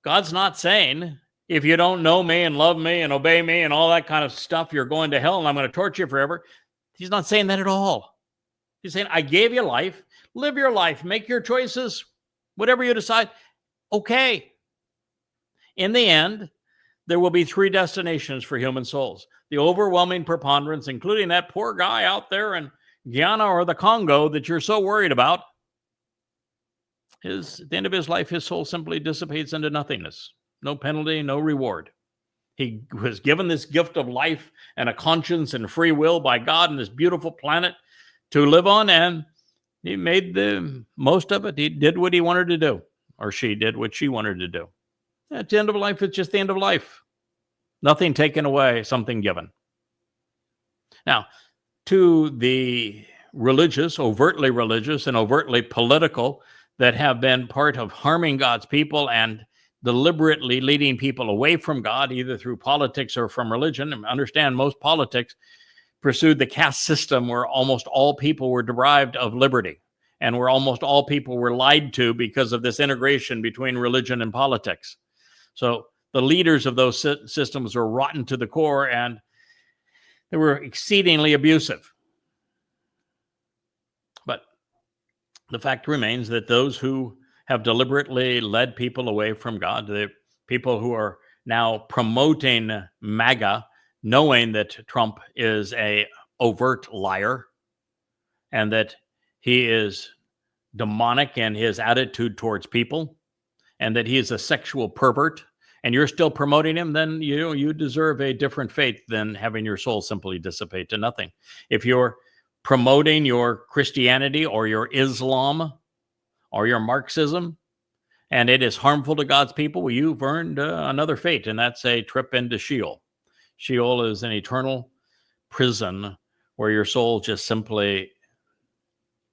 God's not saying, if you don't know me and love me and obey me and all that kind of stuff, you're going to hell and I'm going to torture you forever. He's not saying that at all. He's saying, I gave you life. Live your life. Make your choices. Whatever you decide, okay. In the end, there will be 3 destinations for human souls. The overwhelming preponderance, including that poor guy out there in Guyana or the Congo that you're so worried about, at the end of his life, his soul simply dissipates into nothingness. No penalty, no reward. He was given this gift of life and a conscience and free will by God and this beautiful planet to live on, and he made the most of it. He did what he wanted to do, or she did what she wanted to do. At the end of life, it's just the end of life. Nothing taken away, something given. Now, to the religious, overtly religious and overtly political that have been part of harming God's people and deliberately leading people away from God, either through politics or from religion. And understand, most politics pursued the caste system where almost all people were deprived of liberty and where almost all people were lied to because of this integration between religion and politics. So the leaders of those systems were rotten to the core and they were exceedingly abusive. But the fact remains that those who have deliberately led people away from God, the people who are now promoting MAGA, knowing that Trump is an overt liar and that he is demonic in his attitude towards people, and that he is a sexual pervert, and you're still promoting him, then you deserve a different fate than having your soul simply dissipate to nothing. If you're promoting your Christianity or your Islam or your Marxism, and it is harmful to God's people, well, you've earned another fate, and that's a trip into Sheol. Sheol is an eternal prison where your soul just simply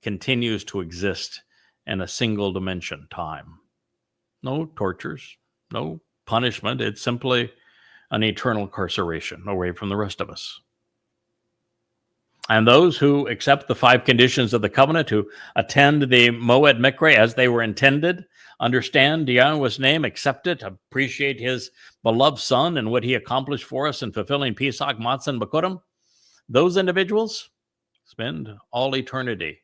continues to exist in a single dimension time. No tortures, no punishment. It's simply an eternal incarceration away from the rest of us. And those who accept the 5 conditions of the covenant, who attend the Moed Mikre as they were intended, understand Yahowah's name, accept it, appreciate his beloved son and what he accomplished for us in fulfilling Pesach, Matzah, and Bikurim, those individuals spend all eternity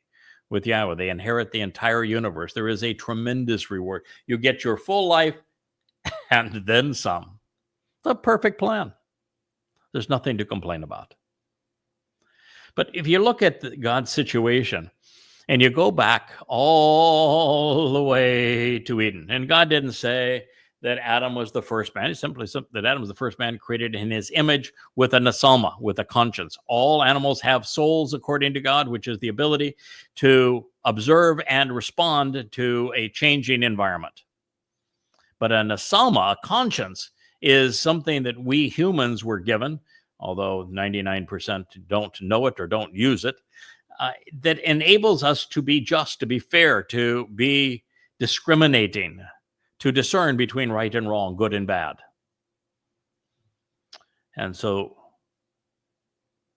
with Yahowah. They inherit the entire universe. There is a tremendous reward. You get your full life and then some. It's a perfect plan. There's nothing to complain about. But if you look at God's situation and you go back all the way to Eden, and God didn't say that Adam was the first man. He simply said that Adam was the first man created in his image with a nasalma, with a conscience. All animals have souls according to God, which is the ability to observe and respond to a changing environment. But a nasalma, a conscience, is something that we humans were given, although 99% don't know it or don't use it, that enables us to be just, to be fair, to be discriminating, to discern between right and wrong, good and bad. And so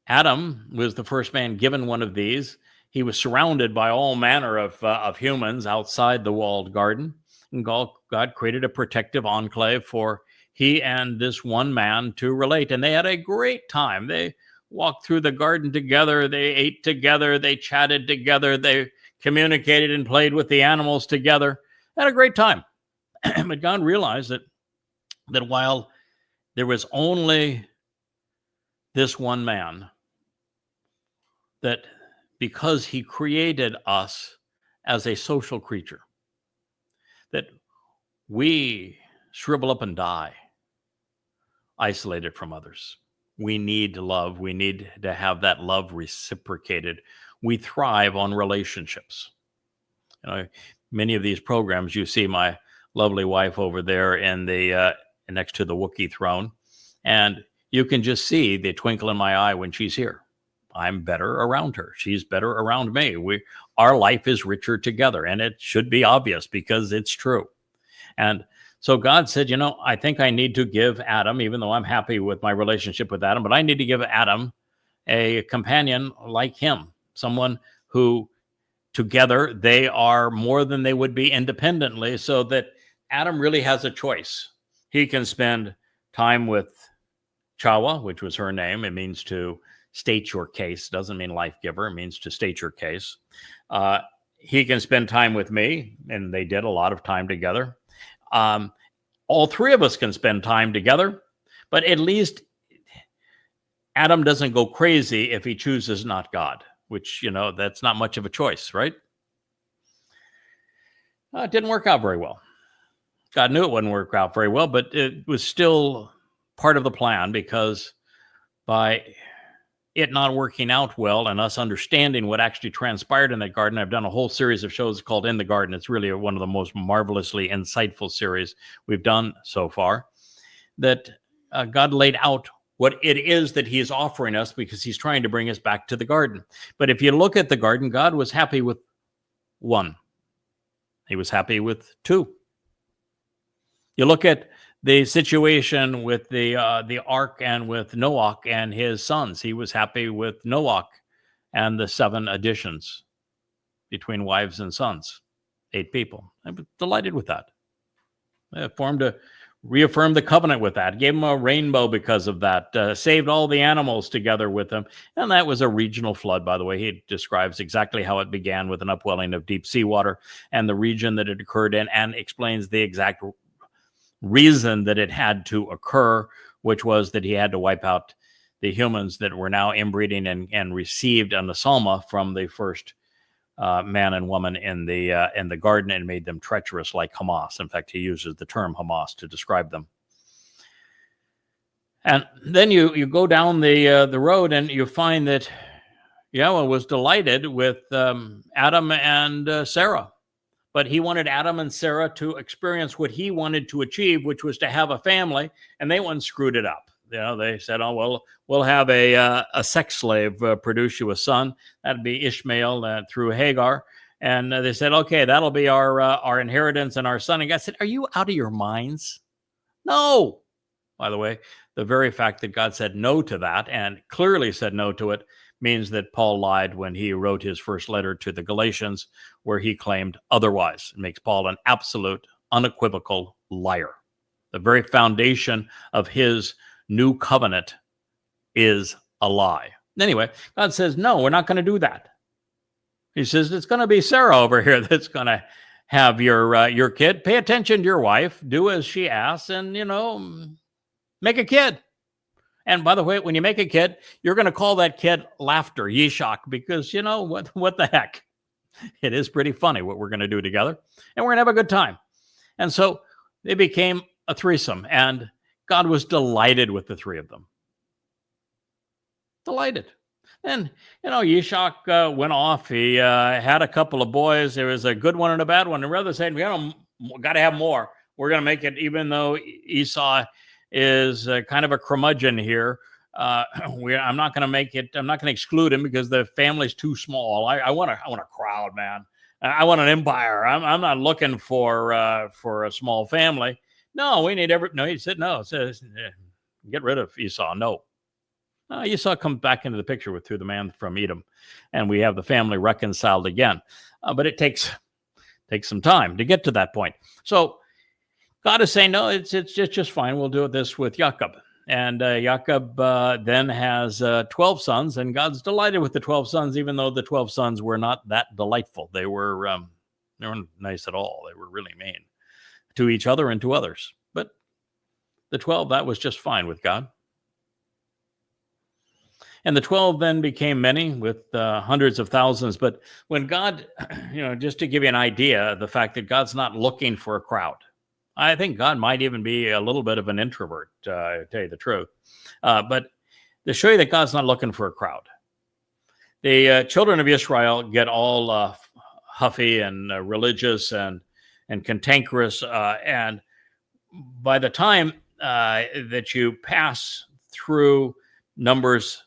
Adam was the first man given one of these. He was surrounded by all manner of humans outside the walled garden. And God created a protective enclave for he and this one man to relate. And they had a great time. They walked through the garden together. They ate together. They chatted together. They communicated and played with the animals together. Had a great time. But God realized that while there was only this one man, that because he created us as a social creature, that we shrivel up and die. isolated from others. We need love. We need to have that love reciprocated. We thrive on relationships. Many of these programs, you see my lovely wife over there in the next to the Wookiee throne, and you can just see the twinkle in my eye when she's here. I'm better around her. She's better around me. Our life is richer together, and it should be obvious because it's true. And so God said, I think I need to give Adam, even though I'm happy with my relationship with Adam, but I need to give Adam a companion like him, someone who together they are more than they would be independently, so that Adam really has a choice. He can spend time with Chakmah, which was her name. It means to state your case. Doesn't mean life giver. It means to state your case. He can spend time with me, and they did a lot of time together. All three of us can spend time together, but at least Adam doesn't go crazy if he chooses not God, which, that's not much of a choice, right? It didn't work out very well. God knew it wouldn't work out very well, but it was still part of the plan, because by it not working out well and us understanding what actually transpired in that garden, I've done a whole series of shows called In the Garden. It's really one of the most marvelously insightful series we've done so far, that God laid out what it is that he is offering us, because he's trying to bring us back to the garden. But if you look at the garden, God was happy with one. He was happy with two. You look at the situation with the ark and with Noah and his sons. He was happy with Noah and the 7 additions between wives and sons, 8 people. I was delighted with that. Reaffirmed the covenant with that, gave him a rainbow because of that, saved all the animals together with him. And that was a regional flood, by the way. He describes exactly how it began with an upwelling of deep seawater and the region that it occurred in, and explains the exact reason that it had to occur, which was that he had to wipe out the humans that were now inbreeding and received an asalma from the first man and woman in the garden, and made them treacherous like Hamas. In fact, he uses the term Hamas to describe them. And then you go down the road, and you find that Yahweh was delighted with Adam and Sarah. But he wanted Adam and Sarah to experience what he wanted to achieve, which was to have a family, and they went and screwed it up. They said, "Oh, well, we'll have a sex slave produce you a son. That'd be Ishmael through Hagar." And they said, "Okay, that'll be our inheritance and our son." And God said, "Are you out of your minds?" No. By the way, the very fact that God said no to that, and clearly said no to it, means that Paul lied when he wrote his first letter to the Galatians, where he claimed otherwise. It makes Paul an absolute, unequivocal liar. The very foundation of his new covenant is a lie. Anyway, God says, no, we're not going to do that. He says, it's going to be Sarah over here that's going to have your kid. Pay attention to your wife. Do as she asks, and, make a kid. And by the way, when you make a kid, you're going to call that kid Laughter, Yishak, because what the heck? It is pretty funny what we're going to do together, and we're going to have a good time. And so they became a threesome, and God was delighted with the 3 of them. Delighted. And, Yishak went off. He had a couple of boys. There was a good one and a bad one. And rather than saying, got to have more, we're going to make it, even though Esau is kind of a curmudgeon here. I'm not going to make it. I'm not going to exclude him because the family's too small. I want a crowd, man. I want an empire. I'm not looking for a small family. No, we need No, he said no. Says get rid of Esau. No. Esau comes back into the picture through the man from Edom, and we have the family reconciled again. But it takes some time to get to that point. So God is saying, no, it's just fine. We'll do this with Jacob. And Jacob then has 12 sons, and God's delighted with the 12 sons, even though the 12 sons were not that delightful. They weren't nice at all. They were really mean to each other and to others. But the 12, that was just fine with God. And the 12 then became many, with hundreds of thousands. But when God, just to give you an idea, the fact that God's not looking for a crowd. I think God might even be a little bit of an introvert, to tell you the truth. But to show you that God's not looking for a crowd. The children of Israel get all huffy and religious and cantankerous. And by the time that you pass through Numbers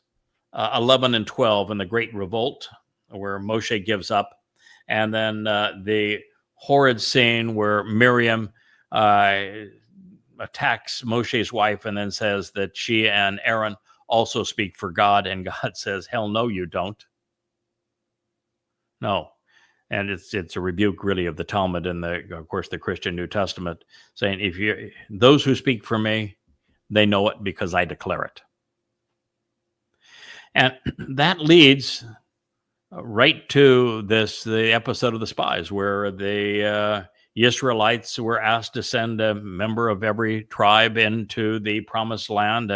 11 and 12 in the Great Revolt, where Moshe gives up, and then the horrid scene where Miriam attacks Moshe's wife and then says that she and Aaron also speak for God, and God says, hell no, you don't. No. And it's a rebuke really of the Talmud and of course the Christian New Testament, saying those who speak for me, they know it because I declare it. And that leads right to the episode of the spies, where the Israelites were asked to send a member of every tribe into the promised land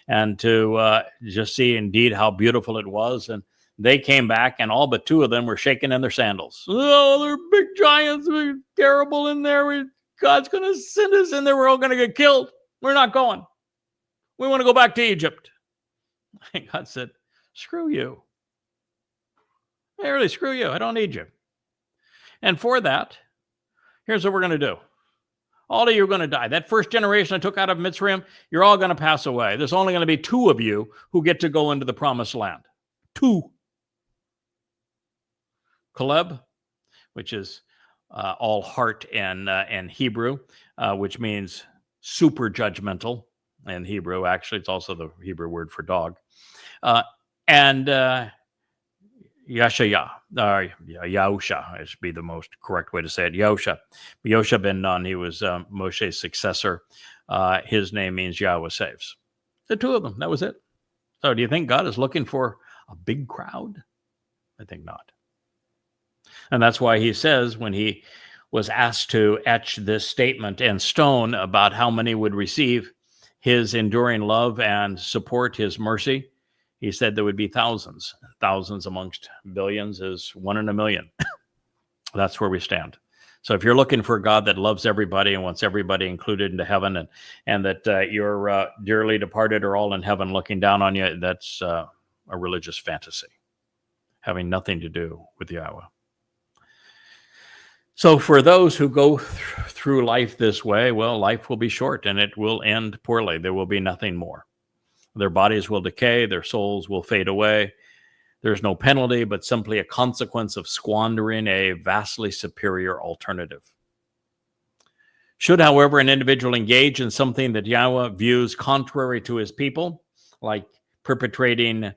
and to just see indeed how beautiful it was. And they came back, and all but two of them were shaking in their sandals. Oh, they're big giants. We're terrible in there. God's going to send us in there. We're all going to get killed. We're not going. We want to go back to Egypt. And God said, screw you. Hey, really, screw you. I don't need you. And for that, here's what we're going to do. All of you are going to die. That first generation I took out of Mitzrayim, you're all going to pass away. There's only going to be two of you who get to go into the promised land. Two. Caleb, which is all heart in Hebrew, which means super judgmental in Hebrew. Actually, it's also the Hebrew word for dog. And Yahusha, it should be the most correct way to say it. Yahusha ben Nun, he was Moshe's successor. His name means Yahweh saves. The two of them, that was it. So do you think God is looking for a big crowd? I think not. And that's why he says, when he was asked to etch this statement in stone about how many would receive his enduring love and support his mercy, he said there would be thousands. Thousands amongst billions is 1 in a million. That's where we stand. So if you're looking for a God that loves everybody and wants everybody included into heaven, and that your dearly departed are all in heaven looking down on you, that's a religious fantasy, having nothing to do with Yahweh. So for those who go through life this way, well, life will be short and it will end poorly. There will be nothing more. Their bodies will decay, their souls will fade away. There's no penalty, but simply a consequence of squandering a vastly superior alternative. Should, however, an individual engage in something that Yahweh views contrary to his people, like perpetrating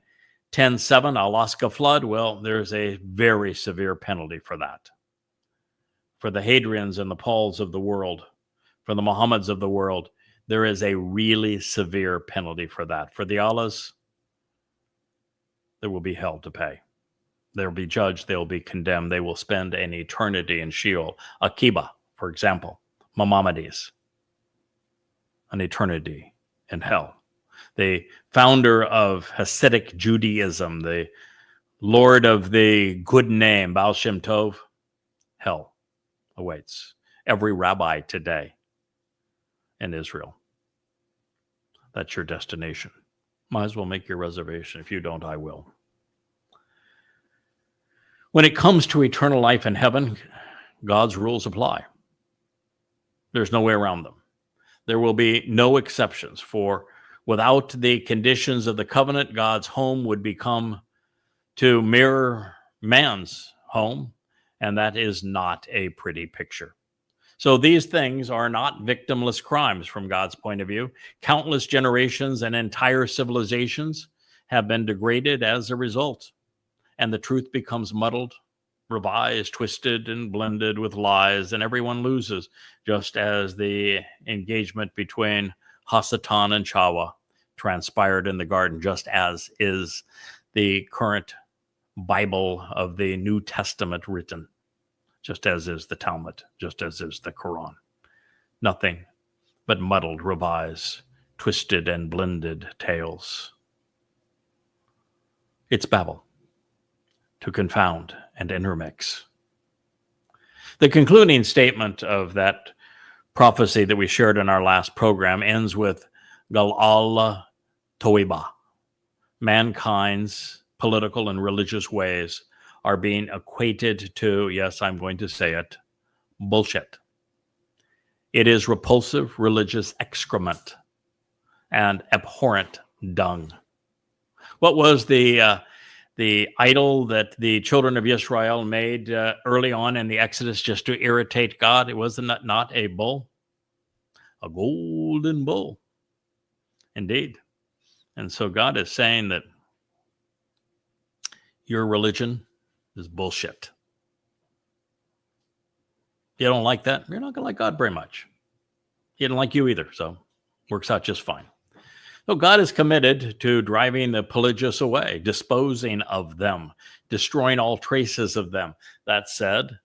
10/7 Alaska flood, well, there's a very severe penalty for that. For the Hadrians and the Pauls of the world, for the Muhammads of the world, there is a really severe penalty for that. For the Allahs, there will be hell to pay. They'll be judged, they'll be condemned, they will spend an eternity in Sheol. Akiba, for example, Maimonides, an eternity in hell. The founder of Hasidic Judaism, the Lord of the good name, Baal Shem Tov, hell awaits every rabbi today in Israel. That's your destination. Might as well make your reservation. If you don't, I will. When it comes to eternal life in heaven, God's rules apply. There's no way around them. There will be no exceptions, for without the conditions of the covenant, God's home would become to mirror man's home, and that is not a pretty picture. So these things are not victimless crimes from God's point of view. Countless generations and entire civilizations have been degraded as a result, and the truth becomes muddled, revised, twisted, and blended with lies, and everyone loses, just as the engagement between Hasatan and Chawah transpired in the garden, just as is the current Bible of the New Testament written, just as is the Talmud, just as is the Quran. Nothing but muddled, revised, twisted, and blended tales. It's Babel, to confound and intermix. The concluding statement of that prophecy that we shared in our last program ends with Galal Toiba. Mankind's political and religious ways are being equated to, yes, I'm going to say it, bullshit. It is repulsive religious excrement and abhorrent dung. What was the idol that the children of Israel made early on in the Exodus just to irritate God? It was not a bull, a golden bull. Indeed. And so God is saying that your religion is bullshit. You don't like that? You're not going to like God very much. He didn't like you either, so works out just fine. So God is committed to driving the religious away, disposing of them, destroying all traces of them. That said,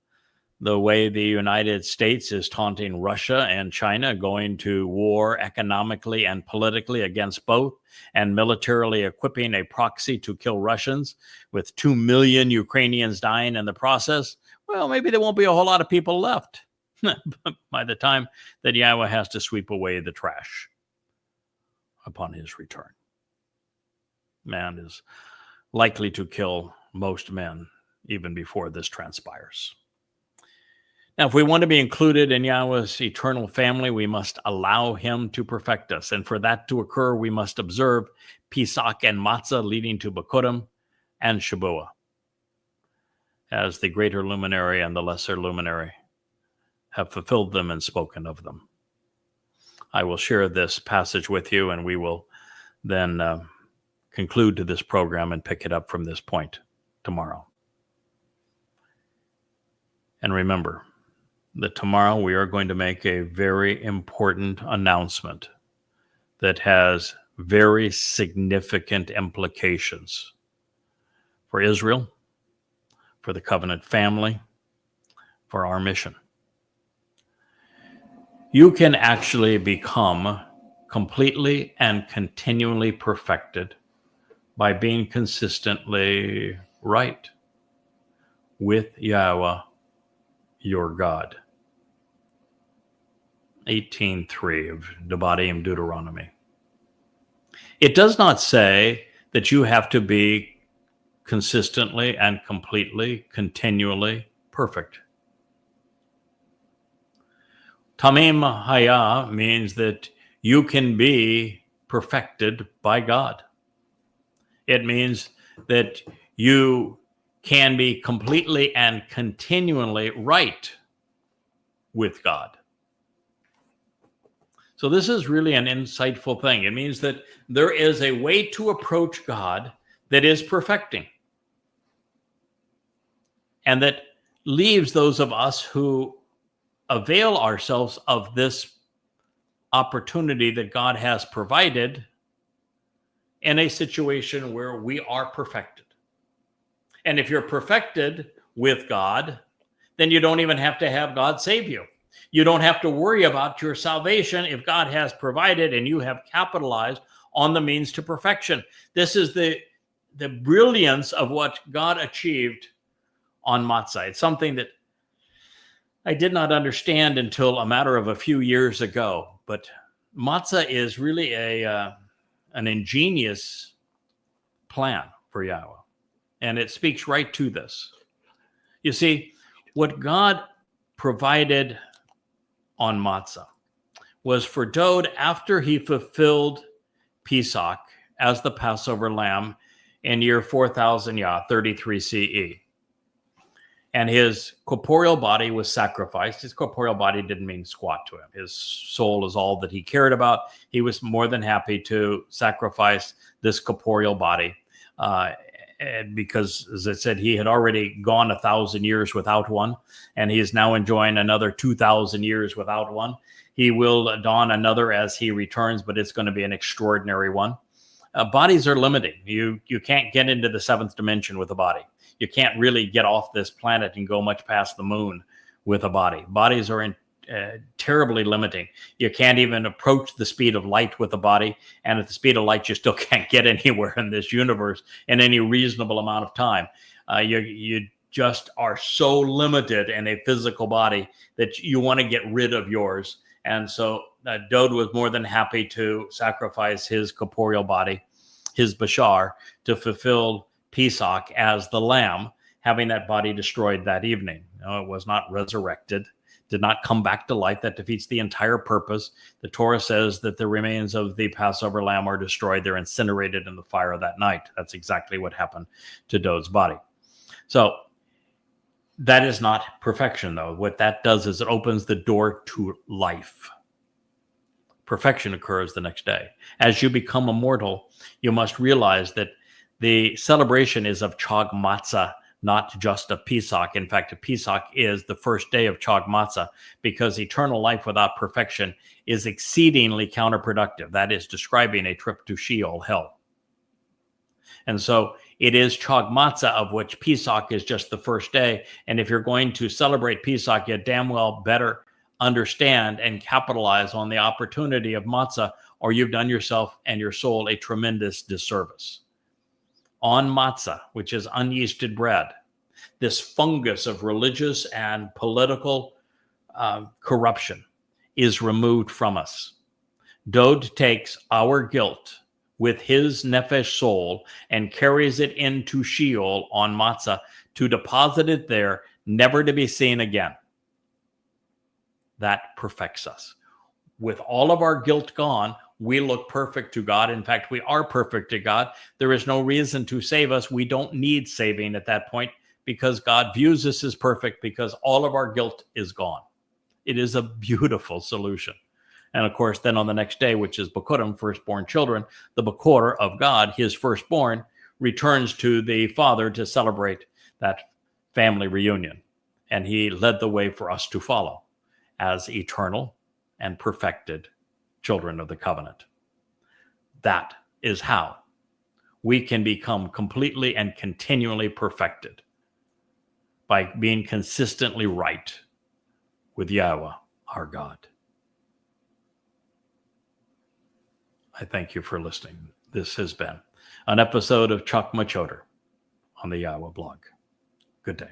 the way the United States is taunting Russia and China, going to war economically and politically against both, and militarily equipping a proxy to kill Russians, with 2 million Ukrainians dying in the process, well, maybe there won't be a whole lot of people left by the time that Yahweh has to sweep away the trash upon his return. Man is likely to kill most men even before this transpires. Now, if we want to be included in Yahweh's eternal family, we must allow him to perfect us. And for that to occur, we must observe Pesach and Matzah, leading to Bikurim and Shabuah, as the greater luminary and the lesser luminary have fulfilled them and spoken of them. I will share this passage with you, and we will then conclude to this program and pick it up from this point tomorrow. And remember that tomorrow we are going to make a very important announcement that has very significant implications for Israel, for the covenant family, for our mission. You can actually become completely and continually perfected by being consistently right with Yahweh, your God. 18:3 of Devarim, Deuteronomy. It does not say that you have to be consistently and completely, continually perfect. Tamim Haya means that you can be perfected by God. It means that you can be completely and continually right with God. So this is really an insightful thing. It means that there is a way to approach God that is perfecting, and that leaves those of us who avail ourselves of this opportunity that God has provided in a situation where we are perfected. And if you're perfected with God, then you don't even have to have God save you. You don't have to worry about your salvation if God has provided and you have capitalized on the means to perfection. This is the brilliance of what God achieved on Matzah. It's something that I did not understand until a matter of a few years ago, but matzah is really an ingenious plan for Yahweh, and it speaks right to this. You see, what God provided on matzah was for Dode after he fulfilled Pesach as the Passover lamb in year 4000 Yah, 33 CE. And his corporeal body was sacrificed. His corporeal body didn't mean squat to him. His soul is all that he cared about. He was more than happy to sacrifice this corporeal body because, as I said, he had already gone 1,000 years without one, and he is now enjoying another 2,000 years without one. He will don another as he returns, but it's going to be an extraordinary one. Bodies are limiting. You can't get into the seventh dimension with a body. You can't really get off this planet and go much past the moon with a body. Bodies are terribly limiting. You can't even approach the speed of light with a body. And at the speed of light, you still can't get anywhere in this universe in any reasonable amount of time. You just are so limited in a physical body that you want to get rid of yours And so Dode was more than happy to sacrifice his corporeal body, his Bashar, to fulfill Pesach as the lamb, having that body destroyed that evening. No, it was not resurrected, did not come back to life. That defeats the entire purpose. The Torah says that the remains of the Passover lamb are destroyed. They're incinerated in the fire that night. That's exactly what happened to Dode's body. So that is not perfection, though. What that does is it opens the door to life. Perfection occurs the next day. As you become immortal, you must realize that the celebration is of Chag Matzah, not just of Pesach. In fact, Pesach is the first day of Chag Matzah, because eternal life without perfection is exceedingly counterproductive. That is describing a trip to Sheol, hell. And so it is Chag Matzah, of which Pesach is just the first day. And if you're going to celebrate Pesach, you damn well better understand and capitalize on the opportunity of matzah, or you've done yourself and your soul a tremendous disservice. On matzah, which is unyeasted bread, this fungus of religious and political corruption is removed from us. Dode takes our guilt with his nefesh soul and carries it into Sheol on matzah to deposit it there, never to be seen again. That perfects us. With all of our guilt gone, we look perfect to God. In fact, we are perfect to God. There is no reason to save us. We don't need saving at that point, because God views us as perfect, because all of our guilt is gone. It is a beautiful solution. And of course, then on the next day, which is Bikurim, firstborn children, the Bakor of God, his firstborn, returns to the Father to celebrate that family reunion. And he led the way for us to follow as eternal and perfected children of the covenant. That is how we can become completely and continually perfected, by being consistently right with Yahowah, our God. I thank you for listening. This has been an episode of Chakmah Choter on the YAHOWAH blog. Good day.